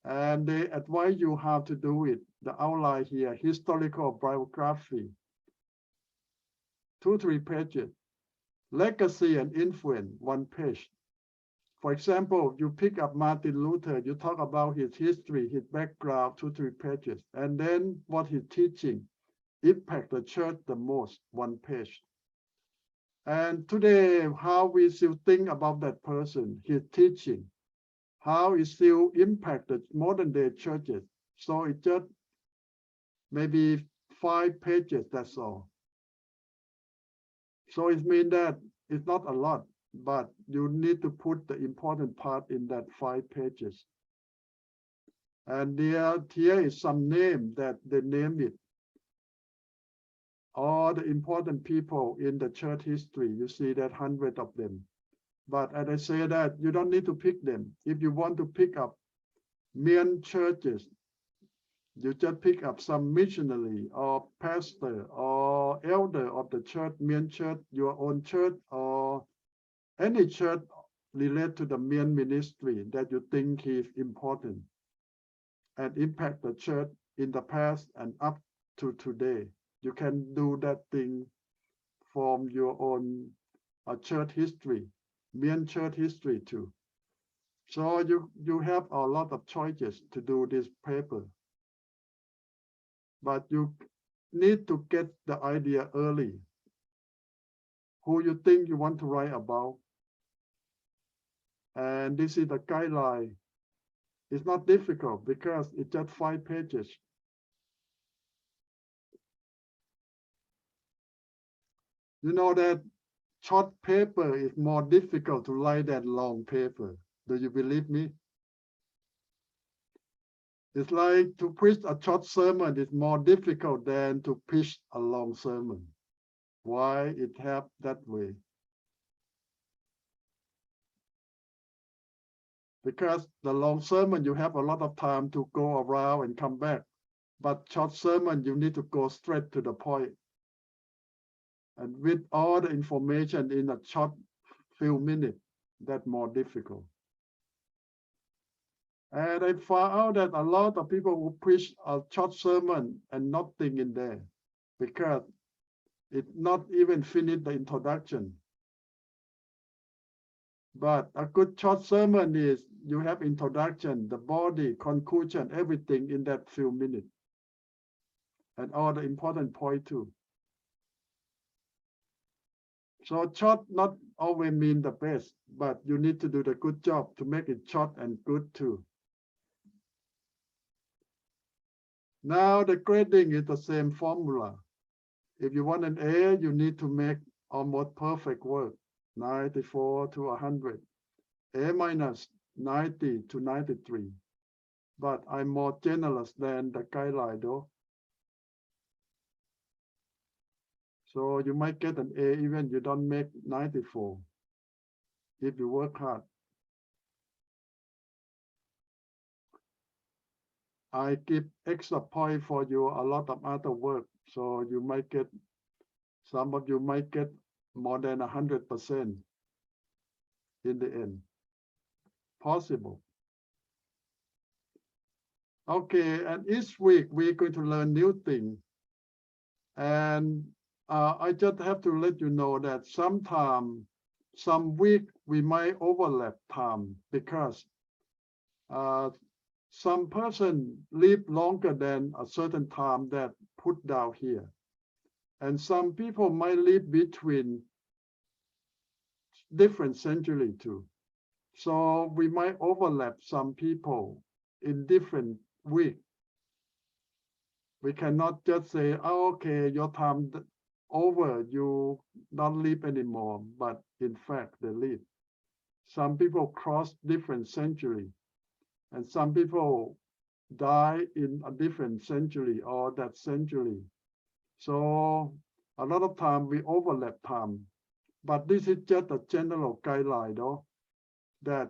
And they advise you how to do it. The outline here, historical biography, 2-3 pages. Legacy and influence, 1 page. For example, you pick up Martin Luther, you talk about his history, his background, 2-3 pages. And then what he's teaching impact the church the most, 1 page. And today, how we still think about that person, his teaching, how it still impacted modern day churches. So it just maybe 5 pages, that's all. So it means that it's not a lot, but you need to put the important part in that 5 pages. And here is some name that they name it. All the important people in the church history, you see that 100 of them. But as I say that, you don't need to pick them. If you want to pick up main churches, you just pick up some missionary or pastor or elder of the church, main church, your own church, or any church related to the main ministry that you think is important and impact the church in the past and up to today. You can do that thing from your own church history, main church history too. So you have a lot of choices to do this paper. But you need to get the idea early. Who you think you want to write about. And this is the guideline. It's not difficult because it's just 5 pages. You know that short paper is more difficult to write than long paper. Do you believe me? It's like to preach a short sermon is more difficult than to preach a long sermon. Why it happened that way? Because the long sermon, you have a lot of time to go around and come back. But short sermon, you need to go straight to the point. And with all the information in a short few minutes, that's more difficult. And I found out that a lot of people who preach a short sermon and nothing in there because it not even finished the introduction. But a good short sermon is you have introduction, the body, conclusion, everything in that few minutes. And all the important point too. So short not always mean the best, but you need to do the good job to make it short and good too. Now the grading is the same formula. If you want an A, you need to make almost perfect work, 94 to 100. A minus 90 to 93. But I'm more generous than the guideline though. So you might get an A even you don't make 94 if you work hard. I give extra point for you a lot of other work. So you might get, some of you might get more than 100% in the end. Possible. Okay, and each week we're going to learn new things. And I just have to let you know that sometime, some week we might overlap time because some person live longer than a certain time that put down here. And some people might live between different century too. So we might overlap some people in different week. We cannot just say, oh, okay, your time over, you don't live anymore, but in fact they live. Some people cross different century, and some people die in a different century or that century. So a lot of time we overlap time, but this is just a general guideline though, that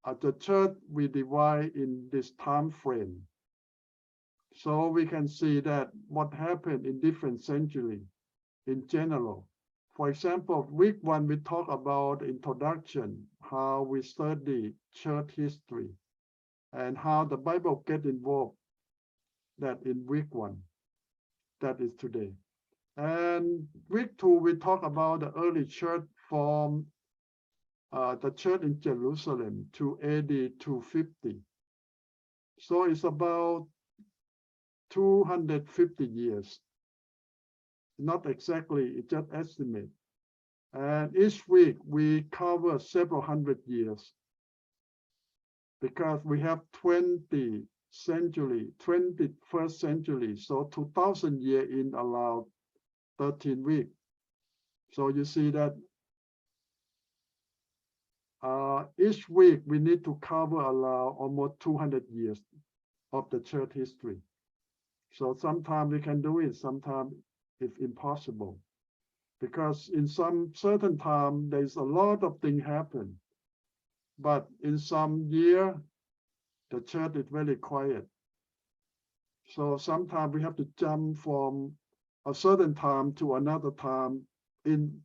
at the church we divide in this time frame. So we can see that what happened in different century in general. For example, week 1, we talk about introduction, how we study church history and how the Bible get involved, that in week 1, that is today. And week 2, we talk about the early church from the church in Jerusalem to AD 250. So it's about 250 years. Not exactly, it's just estimate. And each week we cover several hundred years because we have 20th century, 21st century, so 2000 years in around 13 weeks. So you see that each week we need to cover around almost 200 years of the church history. So sometimes we can do it, sometimes it's impossible. Because in some certain time, there's a lot of things happen. But in some year, the church is very quiet. So sometimes we have to jump from a certain time to another time. In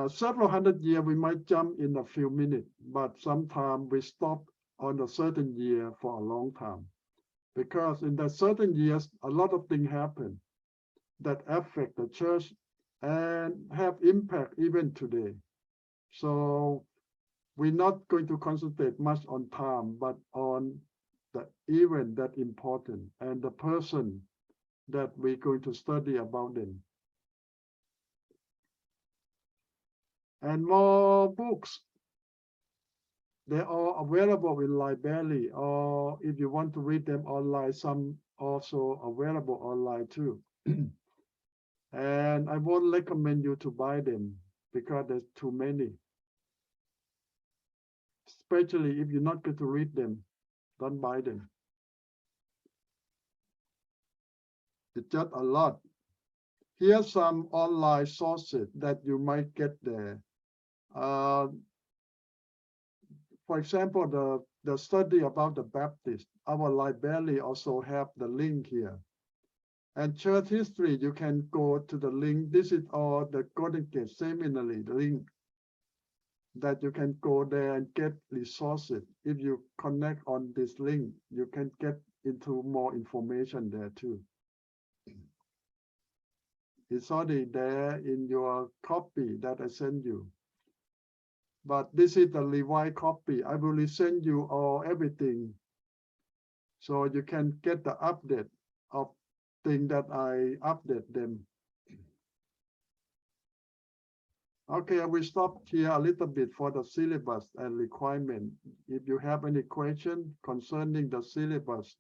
several hundred years, we might jump in a few minutes, but sometimes we stop on a certain year for a long time. Because in that certain years, a lot of things happen that affect the church and have impact even today. So we're not going to concentrate much on time, but on the event that important and the person that we're going to study about them. And more books. They are available in library, or if you want to read them online, some also available online too. And I won't recommend you to buy them because there's too many. Especially if you're not going to read them, don't buy them. It's just a lot. Here's some online sources that you might get there. For example, the study about the Baptist, our library also have the link here. And church history, you can go to the link. This is all the Golden Gate Seminary link that you can go there and get resources. If you connect on this link, you can get into more information there too. It's already there in your copy that I sent you. But this is the revised copy. I will send you all everything so you can get the update of things that I update them. Okay, I will stop here a little bit for the syllabus and requirement. If you have any question concerning the syllabus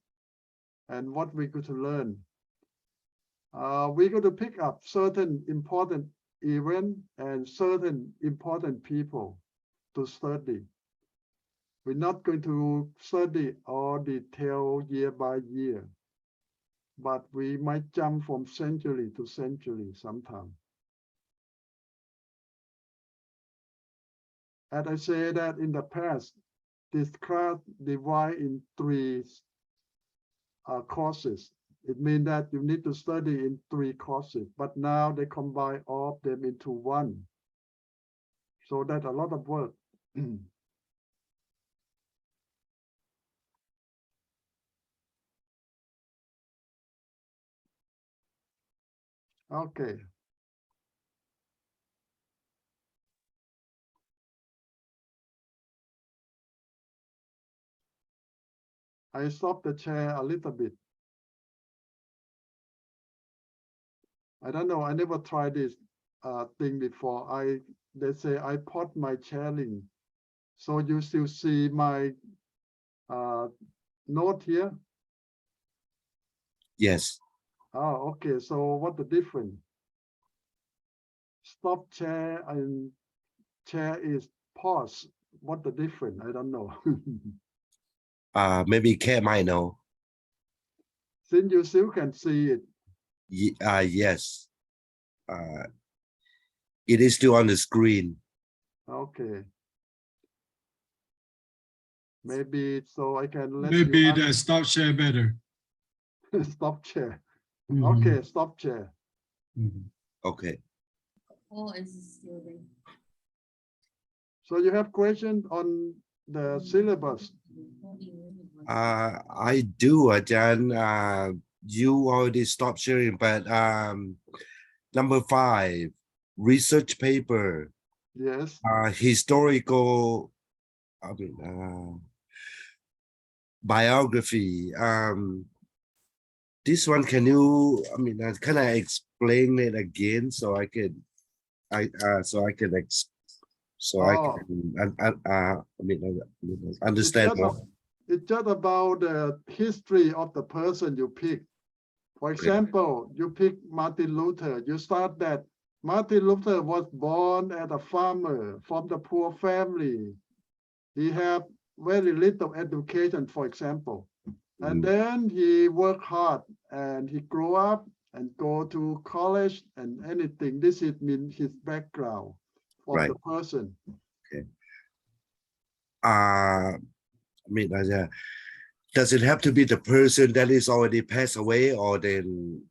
and what we're going to learn, we're going to pick up certain important events and certain important people to study. We're not going to study all detail year by year, but we might jump from century to century sometime. As I say that in the past, this class divided in 3 courses. It means that you need to study in 3 courses, but now they combine all of them into 1. So that's a lot of work. Okay. I stop the chair a little bit. I don't know. I never tried this thing before. They say I put my chair in, so you still see my note here. Yes. Oh, okay. So what the difference? Stop chair and chair is pause. What the difference? I don't know. Maybe Cat might know. Since you still can see it. Yes. It is still on the screen. Okay. Maybe so I can let Maybe you the stop share better. stop chair. Mhm. Okay, stop chair. Mhm. Okay. Oh, it's still there. So you have questions on the syllabus? I do, Ajahn. You already stopped sharing, but number 5, research paper, Yes. historical, biography. This one, can you, can I explain it again so I can, understand more? It's just about the history of the person you pick. For example, you pick Martin Luther. You start that Martin Luther was born as a farmer from the poor family. He had very little education, for example. And then he worked hard and he grew up and go to college and anything. This is mean his background of the person. Okay. Does it have to be the person that is already passed away, or then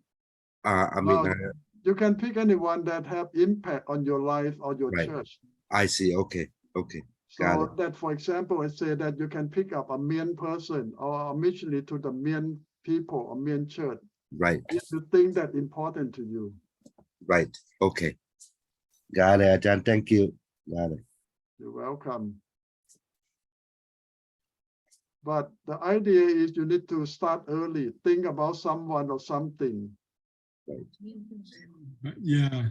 you can pick anyone that have impact on your life or your church. I see. Okay. Got it. So that, for example, I say that you can pick up a Mian person or a missionary to the Mian people or Mian church. Right. If you think that important to you. Right. Okay. Got it, Ajahn. Thank you. Got it. You're welcome. But the idea is you need to start early. Think about someone or something. Yeah.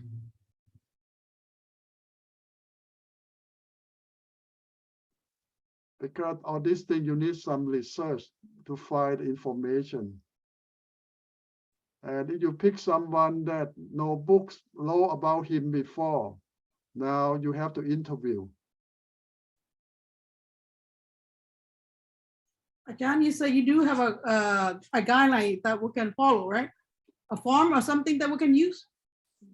Because all these things, you need some research to find information. And if you pick someone that no books know about him before, now you have to interview. John, you say you do have a guideline that we can follow, right? a form or something that we can use?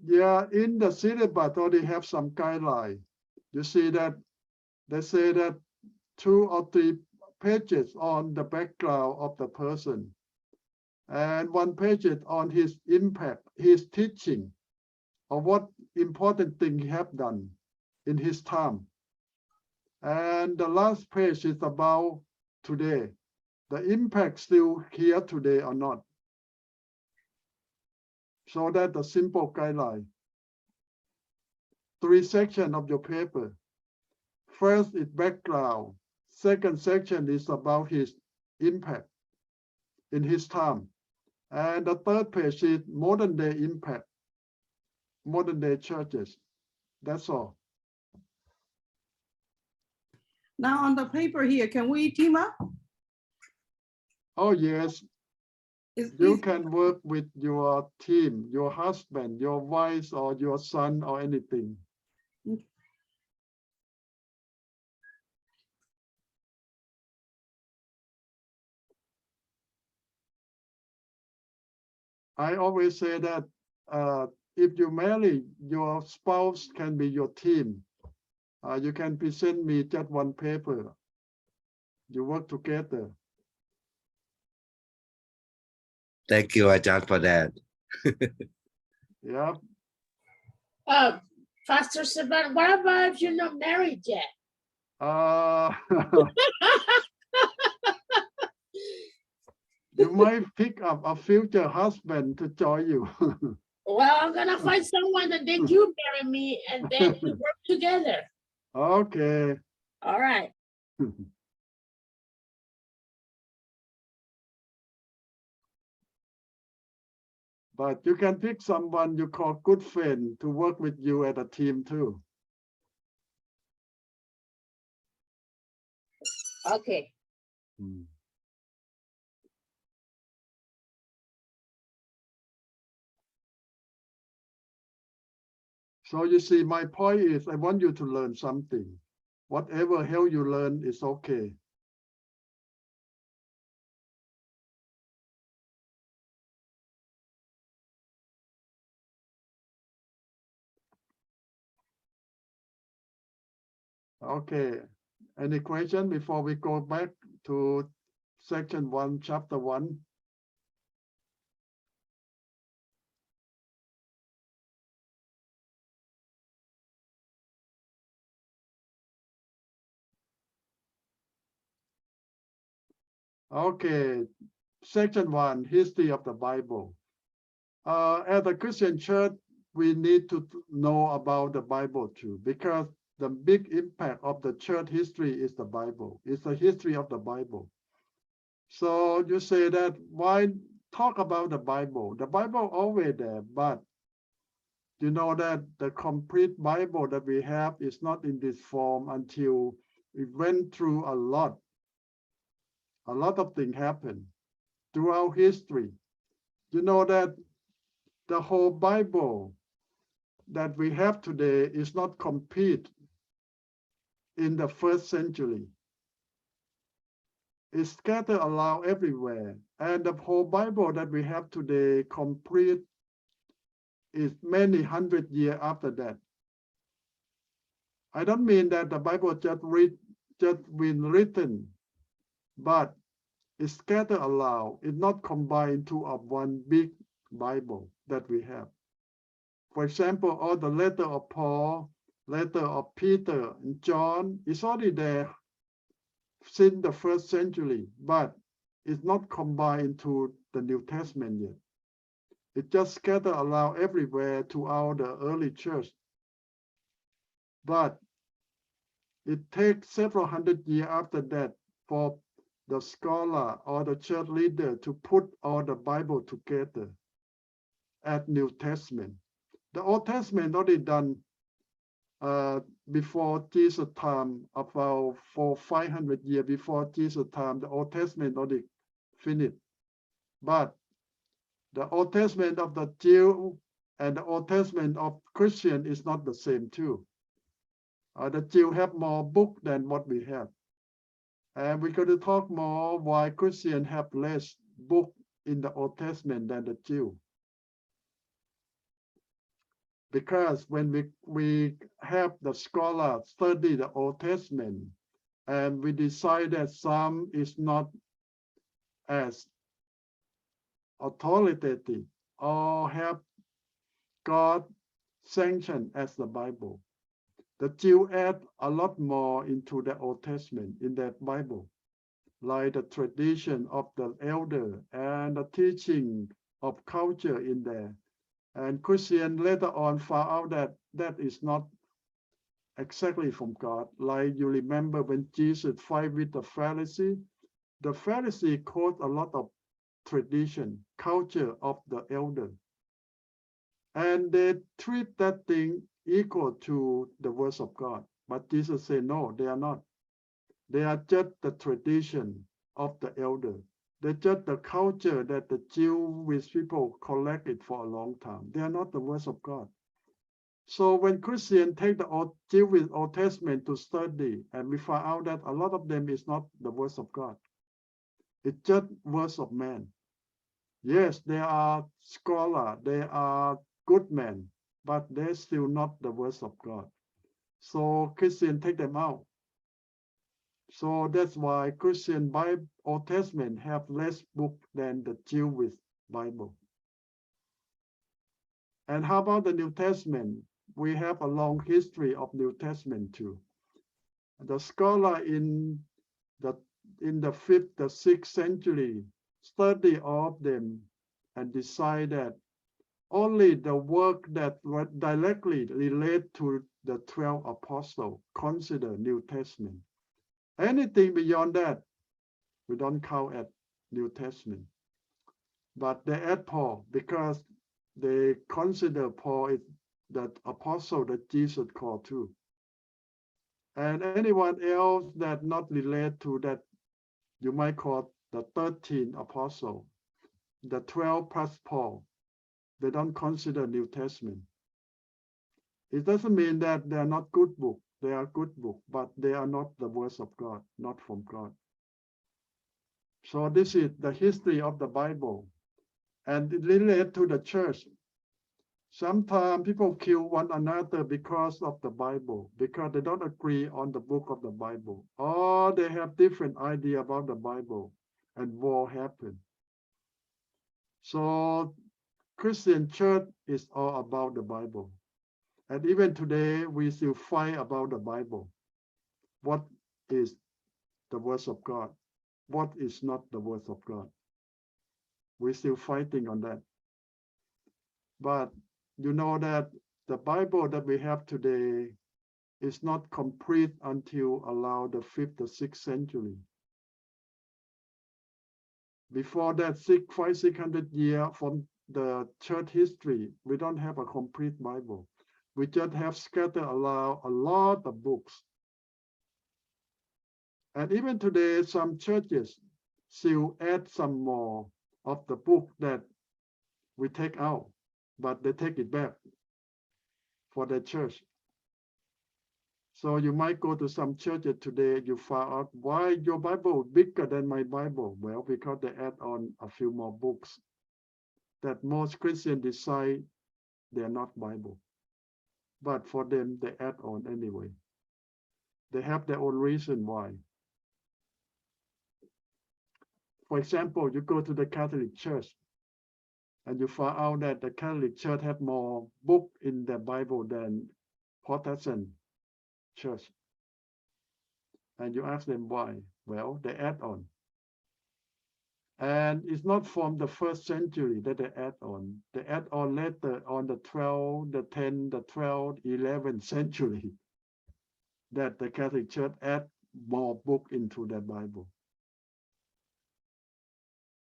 Yeah, in the syllabus already have some guideline. You see that they say that 2 or 3 pages on the background of the person, and 1 page on his impact, his teaching, or what important thing he have done in his time. And the last page is about today. The impact still here today or not. So that's a simple guideline. 3 sections of your paper. First is background. Second section is about his impact in his time. And the third page is modern day impact, modern day churches. That's all. Now on the paper here, can we team up? Oh, yes. You can work with your team, your husband, your wife, or your son, or anything. I always say that if you marry, your spouse can be your team. You can present me just 1 paper. You work together. Thank you, Ajahn, for that. Yeah. Pastor Saban, what about if you're not married yet? You might pick up a future husband to join you. Well, I'm gonna find someone and then you marry me and then we work together. Okay. All right. But you can pick someone you call good friend to work with you at a team too. Okay. So you see, my point is I want you to learn something. Whatever help you learn is okay. Okay. Any question before we go back to section 1, chapter 1? Okay. Section 1, history of the Bible. As a Christian church, we need to know about the Bible too, because the big impact of the church history is the Bible. It's the history of the Bible. So you say that why talk about the Bible? The Bible always there, but you know that the complete Bible that we have is not in this form until we went through a lot. A lot of things happened throughout history. You know that the whole Bible that we have today is not complete in the 1st century. It's scattered around everywhere. And the whole Bible that we have today complete is many 100 years after that. I don't mean that the Bible just been written, but it's scattered around. It's not combined into one big Bible that we have. For example, all the letter of Paul, letter of Peter and John is already there since the 1st century, but it's not combined into the New Testament yet. It just scattered around everywhere throughout the early church. But it takes several 100 years after that for the scholar or the church leader to put all the Bible together at New Testament. The Old Testament already done before Jesus' time, about 400-500 years before Jesus' time, the Old Testament already finished. But the Old Testament of the Jew and the Old Testament of Christian is not the same too. The Jew have more book than what we have. And we're going to talk more why Christians have less book in the Old Testament than the Jew. because when we have the scholar study the Old Testament and we decide that some is not as authoritative or have God sanctioned as the Bible, the Jew add a lot more into the Old Testament in that Bible, like the tradition of the elder and the teaching of culture in there. And Christian later on found out that that is not exactly from God. Like you remember when Jesus fight with the Pharisee quote a lot of tradition, culture of the elder. And they treat that thing equal to the words of God. But Jesus said, no, they are not. They are just the tradition of the elder. They're just the culture that the Jewish people collected for a long time. They are not the words of God. So when Christians take the Jewish Old Testament to study, and we find out that a lot of them is not the words of God. It's just words of man. Yes, they are scholars, they are good men, but they're still not the words of God. So Christians take them out. So that's why Christian Bible Old Testament have less book than the Jewish Bible. And how about the New Testament? We have a long history of New Testament too. The scholar in the 5th, the 6th century study all of them and decide that only the work that directly relate to the 12 apostles consider New Testament. Anything beyond that, we don't count as New Testament. But they add Paul because they consider Paul is the apostle that Jesus called too. And anyone else that not relate to that, you might call the 13 apostle, the 12 plus Paul. They don't consider New Testament. It doesn't mean that they are not good book. They are good book, but they are not the words of God, not from God. So this is the history of the Bible, and it relates to the church. Sometimes people kill one another because of the Bible, because they don't agree on the book of the Bible, or they have different idea about the Bible, and war happen. So Christian church is all about the Bible. And even today, we still fight about the Bible. What is the words of God? What is not the words of God? We're still fighting on that. But you know that the Bible that we have today is not complete until around the 5th or 6th century. Before that, 600 years from the church history, we don't have a complete Bible. We just have scattered around a lot of books. And even today, some churches still add some more of the book that we take out, but they take it back for the church. So you might go to some churches today, you find out why your Bible is bigger than my Bible. Well, because they add on a few more books that most Christians decide they're not Bible. But for them, they add on anyway. They have their own reason why. For example, you go to the Catholic Church and you find out that the Catholic Church have more book in the Bible than Protestant Church. And you ask them why. Well, they add on. And it's not from the 1st century that they add on. They add on later on the 12th, the 10th, the 12th, 11th century that the Catholic Church add more book into the Bible.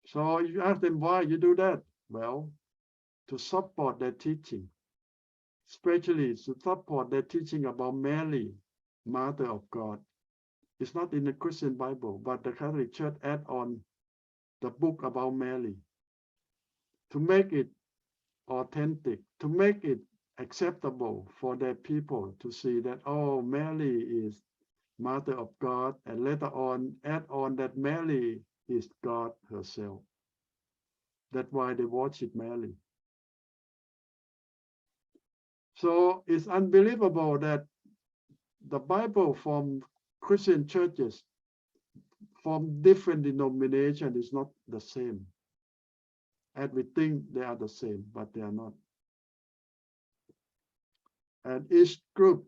So if you ask them why you do that, well, to support their teaching, especially to support their teaching about Mary, Mother of God. It's not in the Christian Bible, but the Catholic Church add on the book about Mary to make it authentic, to make it acceptable for their people to see that, oh, Mary is Mother of God, and later on add on that Mary is God herself. That's why they worship Mary. So it's unbelievable that the Bible from Christian churches from different denominations is not the same. And we think they are the same, but they are not. And each group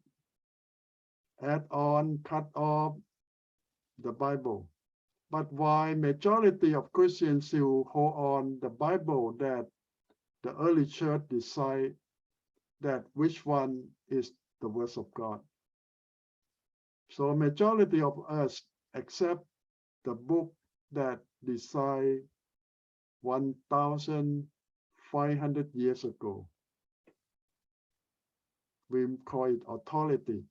add on, cut off the Bible. But why majority of Christians still hold on the Bible that the early church decide that which one is the words of God. So majority of us accept the book that decided 1,500 years ago. We call it authority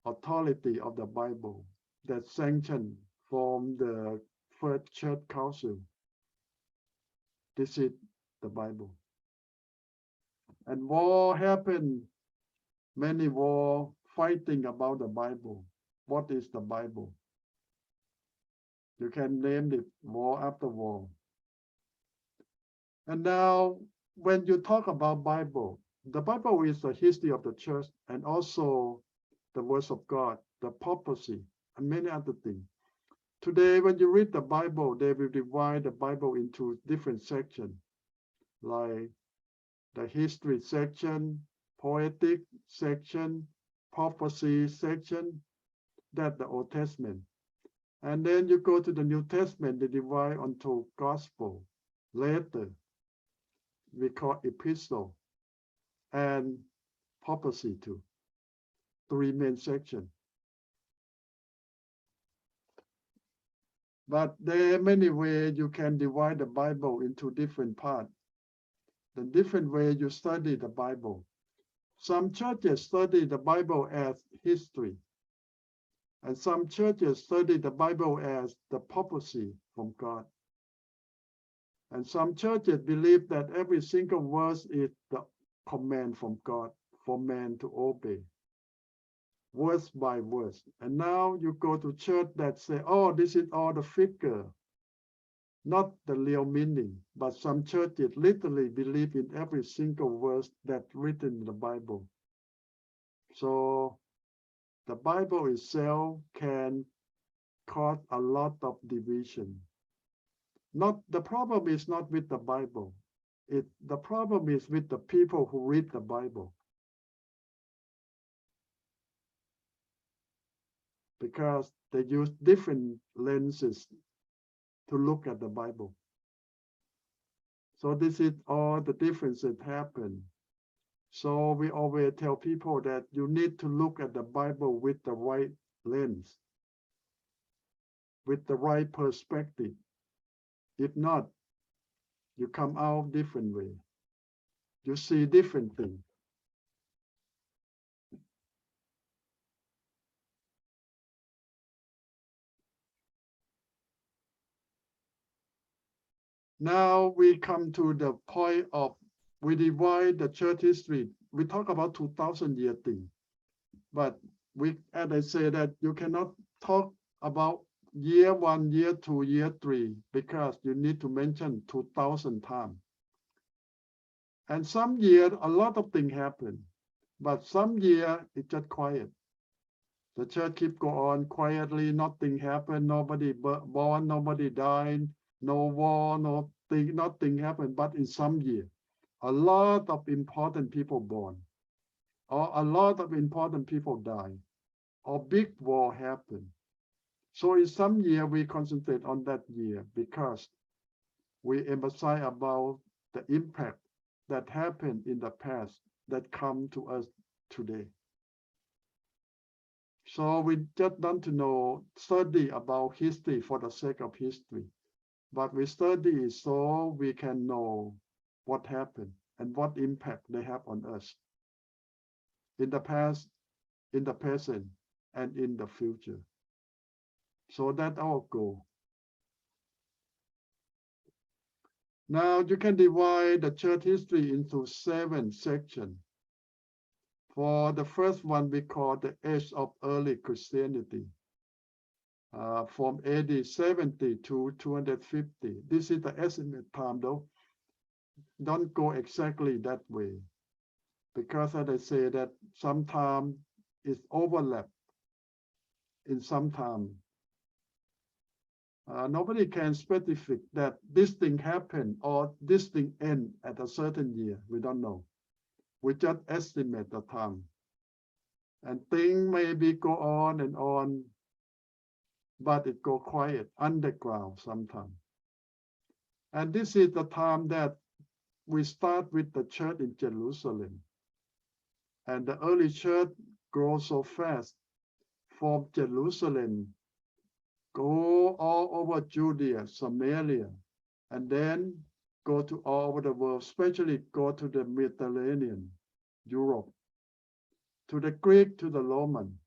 of the Bible that sanctioned from the First Church Council. This is the Bible. And war happened, many war fighting about the Bible. What is the Bible? You can name it war after war. And now when you talk about Bible, the Bible is the history of the church and also the words of God, the prophecy, and many other things. Today, when you read the Bible, they will divide the Bible into different sections, like the history section, poetic section, prophecy section, that's the Old Testament. And then you go to the New Testament, they divide onto gospel, letter, we call epistle, and prophecy too. Three main sections. But there are many ways you can divide the Bible into different parts. The different way you study the Bible. Some churches study the Bible as history. And some churches study the Bible as the prophecy from God. And some churches believe that every single verse is the command from God for man to obey, verse by verse. And now you go to church that say, oh, this is all the figure, not the real meaning. But some churches literally believe in every single verse that's written in the Bible. So the Bible itself can cause a lot of division. The problem is not with the Bible. The problem is with the people who read the Bible. Because they use different lenses to look at the Bible. So this is all the difference that happen. So we always tell people that you need to look at the Bible with the right lens, with the right perspective. If not, you come out different way. You see different things. Now we come to the point of we divide the church history. We talk about 2,000 year thing, but as I say that you cannot talk about year 1, year 2, year 3, because you need to mention 2,000 times. And some year a lot of things happen, but some year it's just quiet. The church keep go on quietly, nothing happen, nobody born, nobody died, no war, nothing happened. But in some year, a lot of important people born, or a lot of important people die, or big war happened. So in some year, we concentrate on that year because we emphasize about the impact that happened in the past that come to us today. So we just want to study about history for the sake of history. But we study so we can know what happened and what impact they have on us in the past, in the present, and in the future. So that's our goal. Now you can divide the church history into 7 sections. For the first one, we call the age of early Christianity, from AD 70 to 250. This is the estimate time, though. Don't go exactly that way. because as I say that sometimes it's overlap in some time. Nobody can specify that this thing happened or this thing end at a certain year. We don't know. We just estimate the time. And things maybe go on, but it go quiet, underground sometimes. And this is the time that we start with the church in Jerusalem. And the early church grows so fast from Jerusalem, go all over Judea, Samaria, and then go to all over the world, especially go to the Mediterranean, Europe, to the Greek, to the Roman.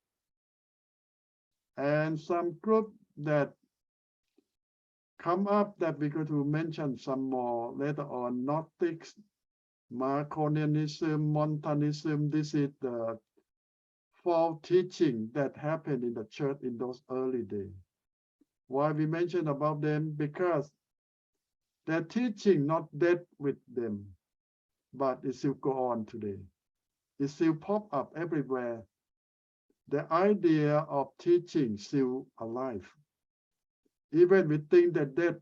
And some group that come up that we're going to mention some more later on, Gnostics, Marcionianism, Montanism. This is the false teaching that happened in the church in those early days. Why we mention about them? Because their teaching not dead with them, but it still go on today. It still pop up everywhere. The idea of teaching still alive. Even we think that dead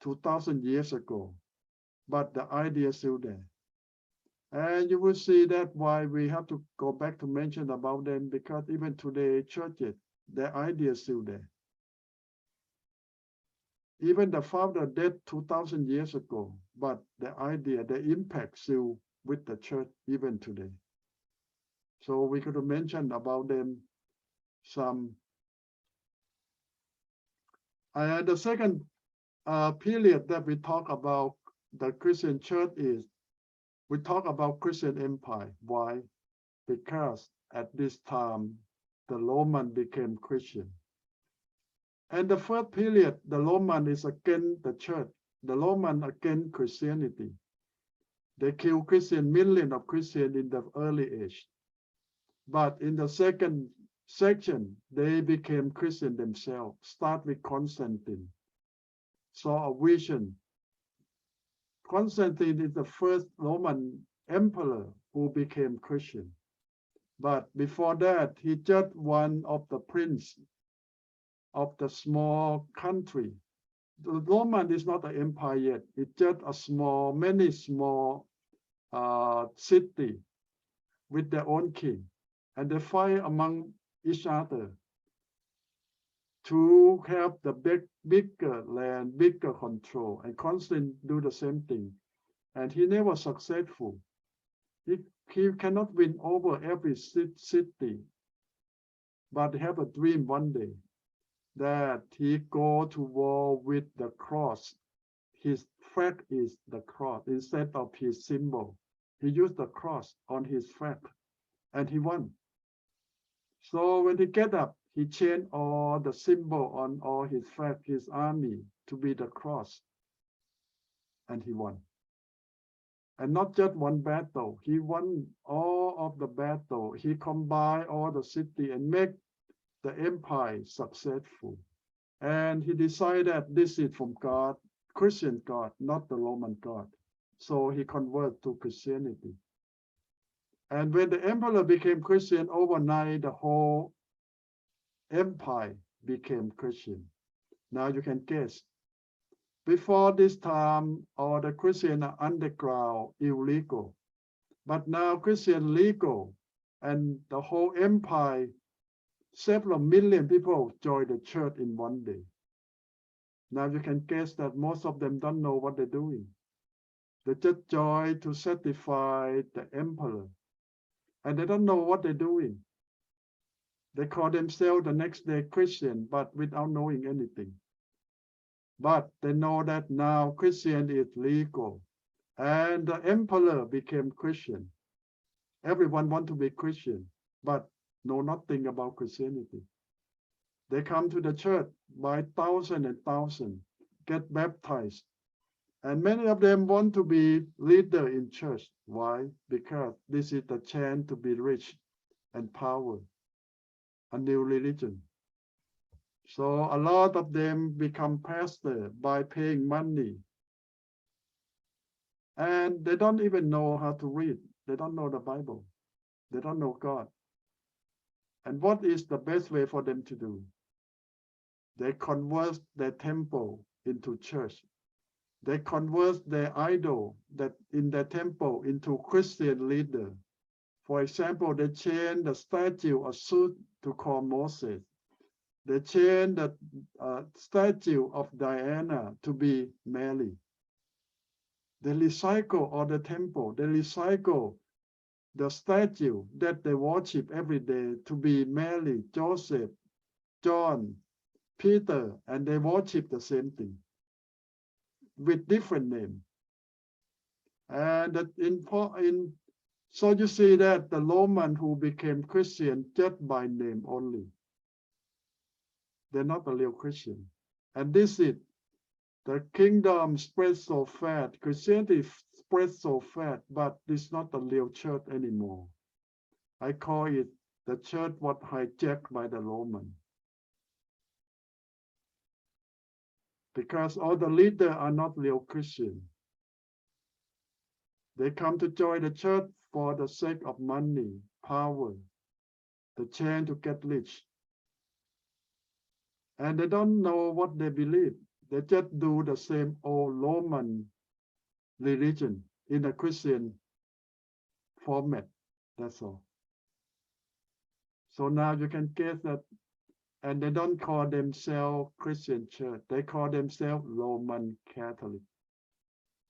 2,000 years ago, but the idea is still there. And you will see that why we have to go back to mention about them, because even today, churches, the idea is still there. Even the founder dead 2,000 years ago, but the idea, the impact still with the church even today. So we could mention about them some. The second period that we talk about the Christian church is, we talk about Christian empire. Why? Because at this time, the Roman became Christian. And the first period, the Roman is against the church. The Roman against Christianity. They killed Christian, millions of Christians in the early age. But in the second section, they became Christian themselves. Start with Constantine. Saw a vision. Constantine is the first Roman emperor who became Christian. But before that, he just one of the prince of the small country. The Roman is not an empire yet. It's just a small, many small city with their own king. And they fight among each other to have the bigger land, bigger control. And Constantine do the same thing. And he never successful. He cannot win over every city, but have a dream one day that he go to war with the cross. His flag is the cross instead of his symbol. He used the cross on his flag, and he won. So when he get up, he changed all the symbol on all his flag, his army, to be the cross, and he won. And not just one battle, he won all of the battle. He combined all the city and make the empire successful. And he decided this is from God, Christian God, not the Roman God. So he converted to Christianity. And when the emperor became Christian, overnight the whole empire became Christian. Now you can guess. Before this time, all the Christian are underground, illegal. But now Christian legal, and the whole empire, several million people join the church in one day. Now you can guess that most of them don't know what they're doing. They just join to satisfy the emperor, and they don't know what they're doing. They call themselves the next day Christian, but without knowing anything. But they know that now Christian is legal, and the emperor became Christian. Everyone wants to be Christian, but know nothing about Christianity. They come to the church by thousands and thousands, get baptized. And many of them want to be leader in church. Why? Because this is the chance to be rich and power, a new religion. So a lot of them become pastor by paying money. And they don't even know how to read. They don't know the Bible. They don't know God. And what is the best way for them to do? They convert their temple into church. They convert their idol that in their temple into Christian leader. For example, they change the statue of Zeus to call Moses. They change the statue of Diana to be Mary. They recycle all the temple. They recycle the statue that they worship every day to be Mary, Joseph, John, Peter, and they worship the same thing with different name. And that so you see that the Roman who became Christian just by name only, they're not a real Christian. And this is the kingdom spreads so fast, Christianity spreads so fast, but it's not a real church anymore. I call it the church was hijacked by the Roman. Because all the leaders are not real Christian. They come to join the church for the sake of money, power, the chance to get rich. And they don't know what they believe. They just do the same old Roman religion in a Christian format. That's all. So now you can guess that, and they don't call themselves Christian church. They call themselves Roman Catholic.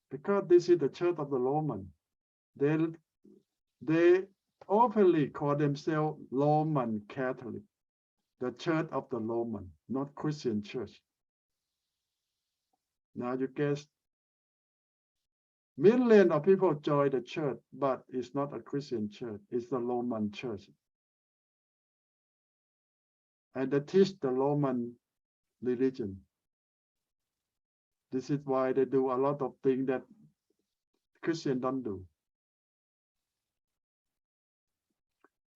Because this is the church of the Roman. They openly call themselves Roman Catholic, the church of the Roman, not Christian church. Now you guess, millions of people join the church, but it's not a Christian church, it's the Roman church. And they teach the Roman religion. This is why they do a lot of things that Christians don't do.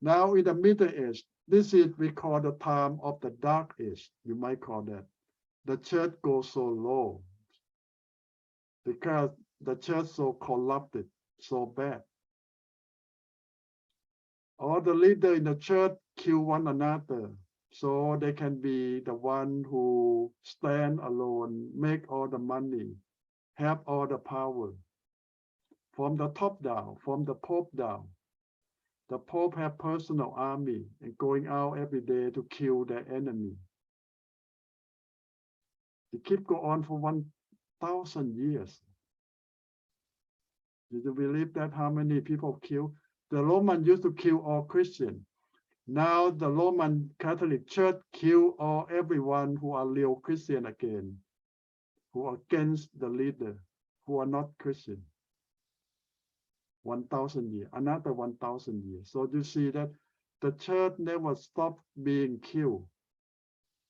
Now in the Middle Age, this is we call the time of the Dark Age. You might call that. The church goes so low because the church so corrupted, so bad. All the leaders in the church kill one another, so they can be the one who stand alone, make all the money, have all the power. From the top down, from the Pope down. The Pope have personal army and going out every day to kill their enemy. It keep go on for 1,000 years. Did you believe that how many people kill? The Roman used to kill all Christians. Now the Roman Catholic Church kill everyone who are real Christian again, who are against the leader, who are not Christian. 1,000 years, another 1,000 years. So you see that the church never stopped being killed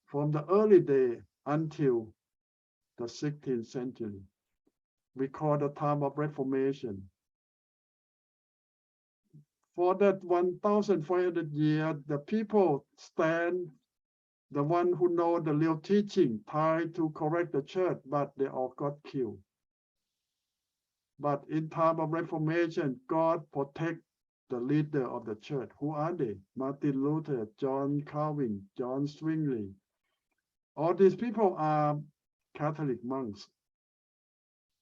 from the early day until the 16th century. We call the time of Reformation. For that 1,400 years, the people stand, the one who know the real teaching, try to correct the church, but they all got killed. But in time of Reformation, God protect the leader of the church. Who are they? Martin Luther, John Calvin, John Zwingli. All these people are Catholic monks.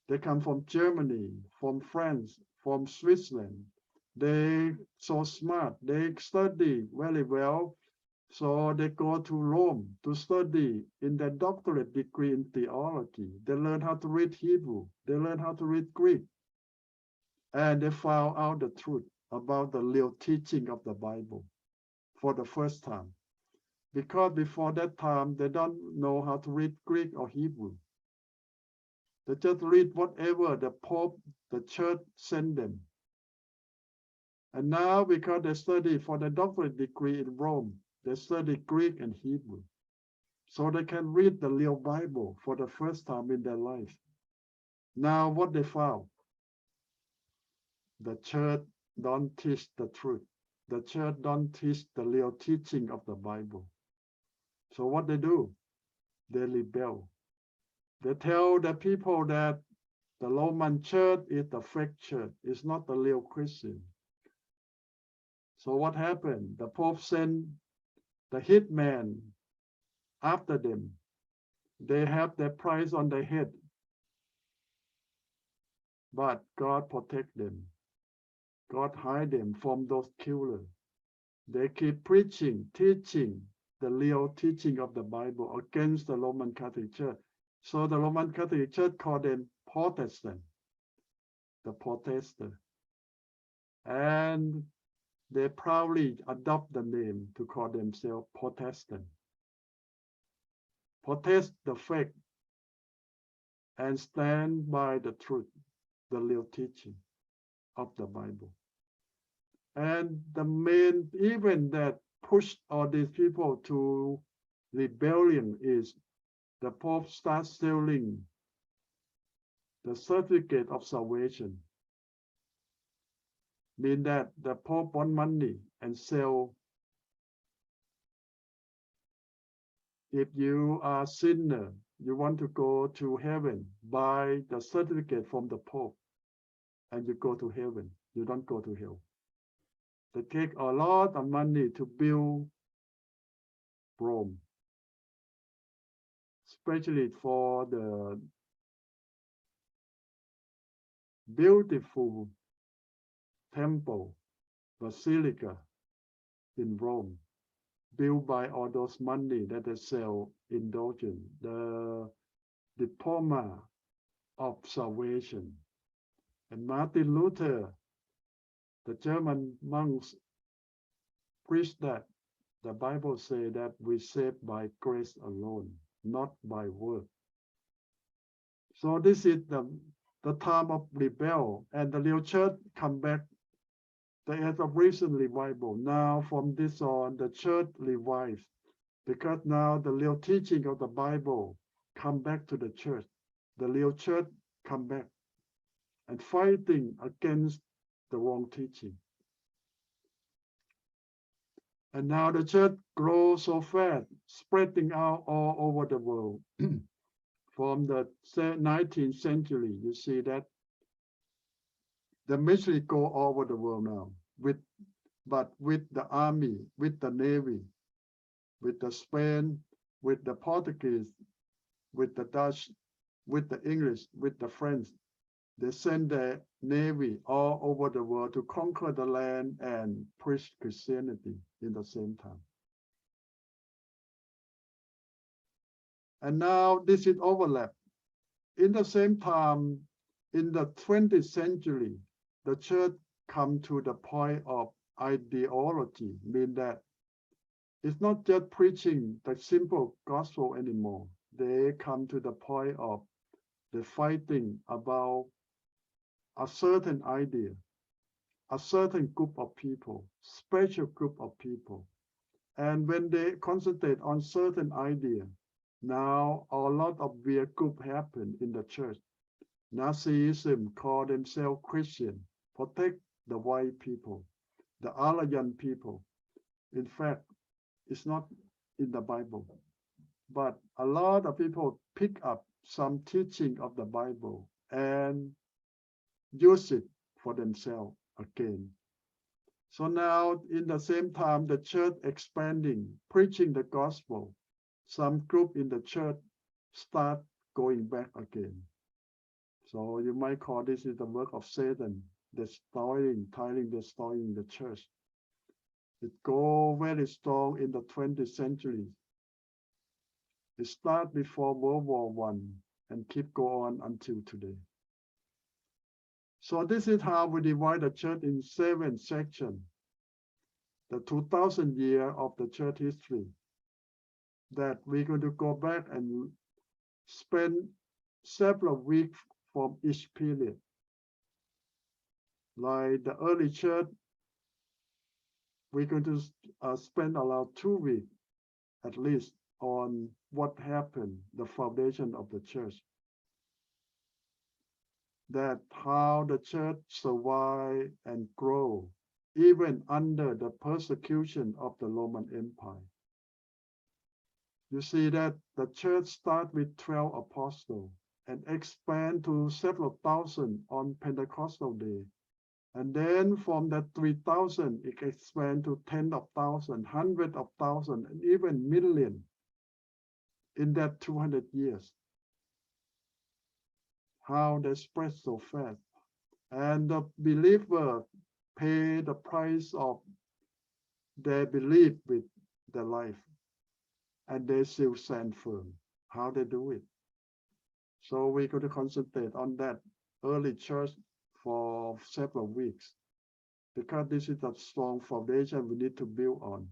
They come from Germany, from France, from Switzerland. They so smart. They study very well. So they go to Rome to study in their doctorate degree in theology. They learn how to read Hebrew. They learn how to read Greek. And they found out the truth about the real teaching of the Bible for the first time. Because before that time, they don't know how to read Greek or Hebrew. They just read whatever the Pope, the church sent them. And now, because they study for the doctorate degree in Rome, they study Greek and Hebrew. So they can read the real Bible for the first time in their life. Now, what they found? The church don't teach the truth. The church don't teach the real teaching of the Bible. So what they do? They rebel. They tell the people that the Roman church is the fake church. It's not the real Christian. So what happened? The Pope sent the hitman after them. They have their price on their head. But God protect them. God hide them from those killers. They keep preaching, teaching the real teaching of the Bible against the Roman Catholic Church. So the Roman Catholic Church called them Protestant, the Protester. And they proudly adopt the name to call themselves Protestant. Protest the fact and stand by the truth, the real teaching of the Bible. And the main event that pushed all these people to rebellion is the Pope starts selling the certificate of salvation. Mean that the Pope want money and sell. If you are a sinner, you want to go to heaven, buy the certificate from the Pope and you go to heaven. You don't go to hell. They take a lot of money to build Rome, especially for the beautiful temple, basilica in Rome, built by all those money that they sell indulgence, the diploma of salvation. And Martin Luther, the German monks, preached that the Bible says that we saved by grace alone, not by work. So this is the time of rebel, and the real church come back. The end of recent revival. Now from this on, the church revives, because now the real teaching of the Bible come back to the church. The real church come back and fighting against the wrong teaching. And now the church grows so fast, spreading out all over the world. From the 19th century, you see that the missionary go all over the world now, but with the army, with the navy, with the Spain, with the Portuguese, with the Dutch, with the English, with the French. They send their navy all over the world to conquer the land and preach Christianity in the same time. And now this is overlap. In the same time, in the 20th century, the church come to the point of ideology, mean that it's not just preaching the simple gospel anymore. They come to the point of the fighting about a certain idea, a certain group of people, special group of people. And when they concentrate on certain idea, now a lot of weird group happen in the church. Nazism call themselves Christian, protect the white people, the Aryan people. In fact, it's not in the Bible, but a lot of people pick up some teaching of the Bible and use it for themselves again. So now in the same time, the church expanding, preaching the gospel, some group in the church start going back again. So you might call this is the work of Satan, destroying the church. It go very strong in the 20th century. It start before World War I and keep going on until today. So this is how we divide the church in 7 sections. The 2000 years of the church history that we're going to go back and spend several weeks from each period. Like the early church, we're going to spend around 2 weeks at least on what happened, the foundation of the church. That how the church survive and grow even under the persecution of the Roman Empire. You see that the church started with 12 apostles and expand to several thousand on Pentecostal day. And then from that 3,000, it expand to 10 of thousand, 100 of thousand, and even million in that 200 years. How they spread so fast. And the believer pay the price of their belief with their life. And they still stand firm. How they do it. So we're going to concentrate on that early church for several weeks, because this is a strong foundation we need to build on.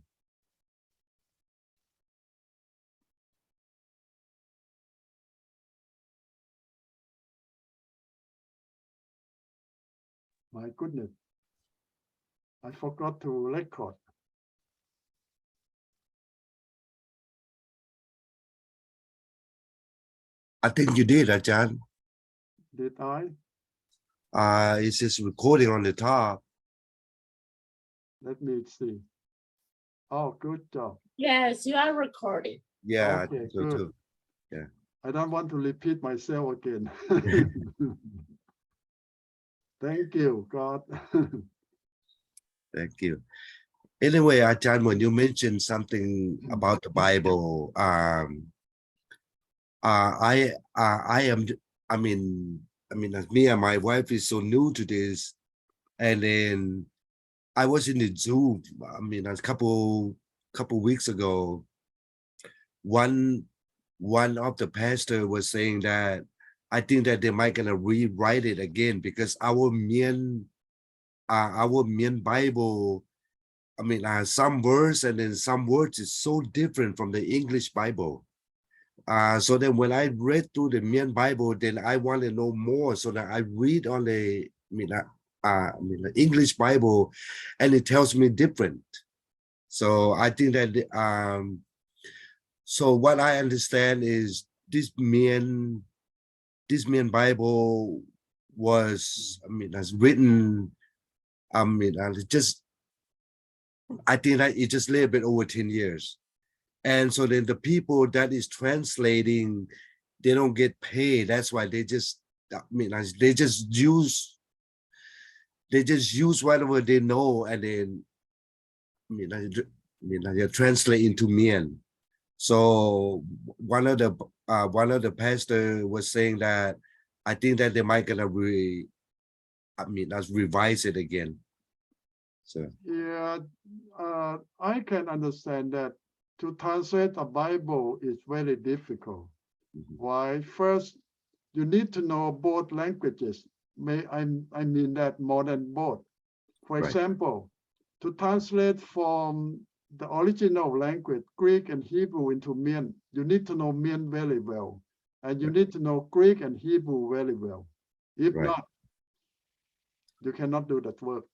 My goodness, I forgot to record. I think you did, Ajahn. Did I? It's just recording on the top. Let me see. Oh, good job. Yes, you are recording. Yeah, I Okay, think so good. too. I don't want to repeat myself again. Thank you, God. Thank you. Anyway, Ajahn, when you mentioned something about the Bible, I am, I mean, me and my wife is so new to this, and then I was in the Zoom. A couple weeks ago, one of the pastor was saying that I think that they might gonna rewrite it again because our Mien Bible, some words and then some words is so different from the English Bible. So then when I read through the Mien Bible, then I want to know more. So that I read on the the English Bible, and it tells me different. So I think that so what I understand is this Mien Bible was has written just I think that it's just a little bit over 10 years. And so then the people that is translating, they don't get paid. That's why they just they just use whatever they know, and then they translate into Mien. So one of the pastor was saying that I think that they might gonna revise it again. So Yeah, I can understand that to translate a Bible is very difficult. Why? First, you need to know both languages. I mean that more than both. For Right. example, to translate from the original language, Greek and Hebrew, into Mien, you need to know Mien very well. And you need to know Greek and Hebrew very well. If Right. not, you cannot do that work.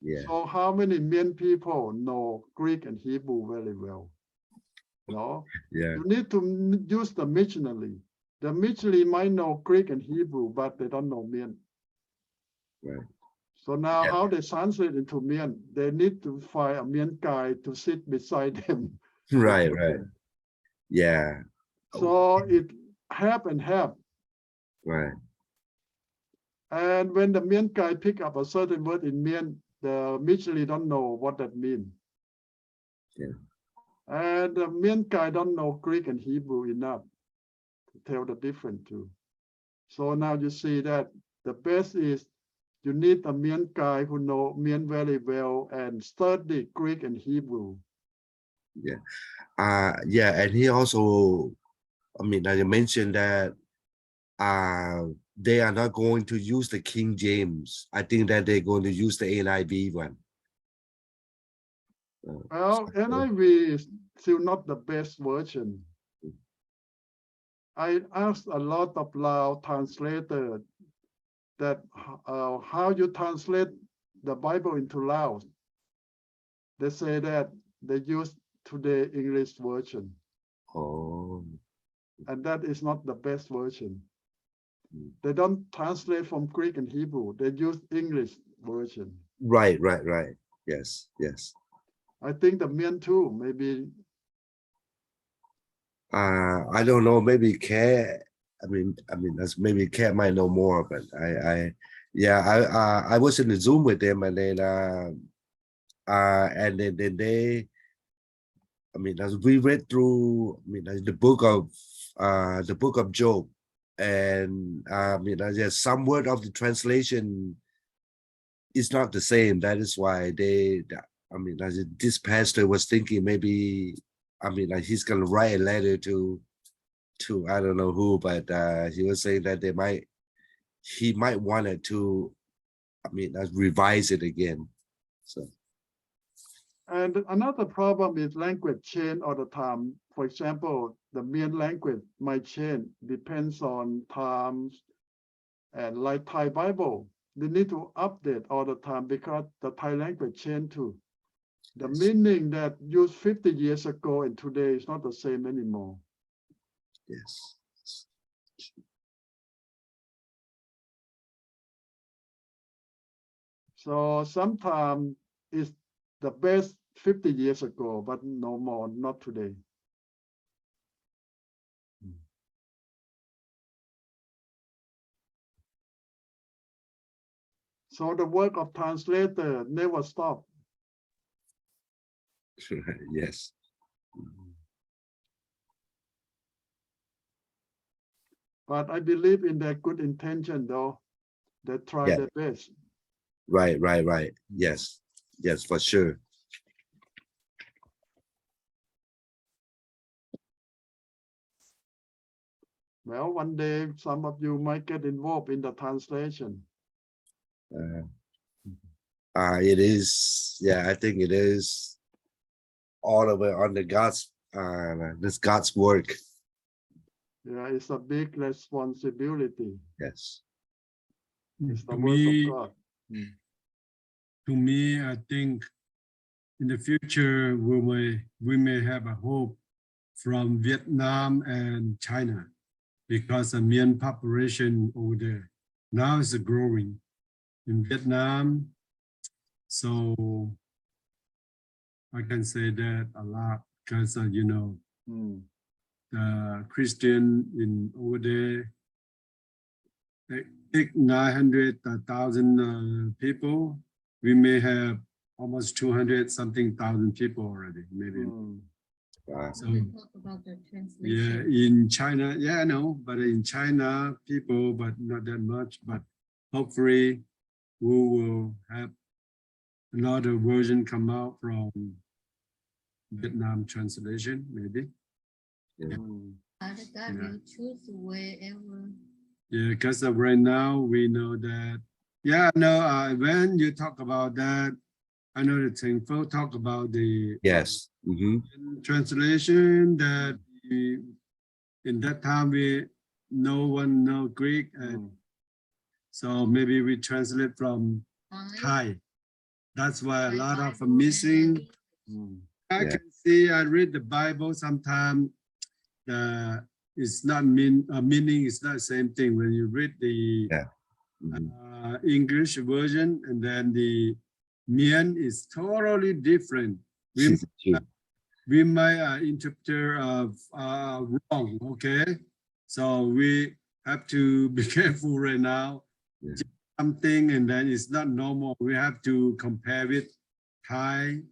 yeah, So how many Mien people know Greek and Hebrew very well? No, yeah, you need to use the missionary. The missionary might know Greek and Hebrew, but they don't know Mien. right. So now Yeah. how they translate into Mien? They need to find a Mien guy to sit beside them. Right. Yeah. So it help and help. Right. And when the Mien guy pick up a certain word in Mien, the missionary don't know what that means. Yeah. And the Mien guy don't know Greek and Hebrew enough to tell the difference too. So now you see that the best is you need a Mien guy who know Mien very well and study Greek and Hebrew. Yeah. And he also, I mentioned that they are not going to use the King James. I think that they're going to use the NIV one. Well, NIV is still not the best version. I asked a lot of Lao translators that how you translate the Bible into Lao. They say that they use today English version, Oh, and that is not the best version. Mm. They don't translate from Greek and Hebrew. They use English version. right. Yes. I think the Mien too, maybe. I don't know. Maybe Kat. That's maybe Kat might know more, but Yeah, I was in the Zoom with them, and then then they, I mean, as we read through, I mean, the book of Job, and I mean, there's some word of the translation is not the same. That is why I mean, this pastor was thinking maybe, I mean, like he's gonna write a letter to I don't know who, but he was saying that he might want it to, I mean, revise it again. So. And another problem is language change all the time. For example, the Mian language might change, depends on times, and like Thai Bible, they need to update all the time because the Thai language change too. The meaning that used 50 years ago and today is not the same anymore. Yes. So sometimes it's the best 50 years ago, but no more, not today. So the work of translator never stop. Yes. But I believe in their good intention though. They try Yeah. their best. Right. Yes, for sure. Well, one day some of you might get involved in the translation. It is, yeah, I think it is all of it on the this God's work. Yeah, it's a big responsibility. Yes. It's the To work of me, God. I think in the future we may have a hope from Vietnam and China because the Mien population over there now is growing in Vietnam. So I can say that a lot because you know the Christian in over there, they take 900,000 people. We may have almost 200 something thousand people already, maybe. So We talk about the yeah, translation. in China, yeah, I know, but in China, people, but not that much. But hopefully, we will have another version come out from Vietnam translation, maybe. Father God will choose wherever. Yeah, because right now we know that. Yeah, no. When you talk about that, I know that Thankful talk about the Yes. translation that in that time no one know Greek, so maybe we translate from Thai. That's why a lot of missing. I can see. I read the Bible sometimes. It's not meaning is not the same thing when you read the English version, and then the Mian is totally different. We might interpret wrong. Okay, so we have to be careful right now. Something and then it's not normal. We have to compare with Thai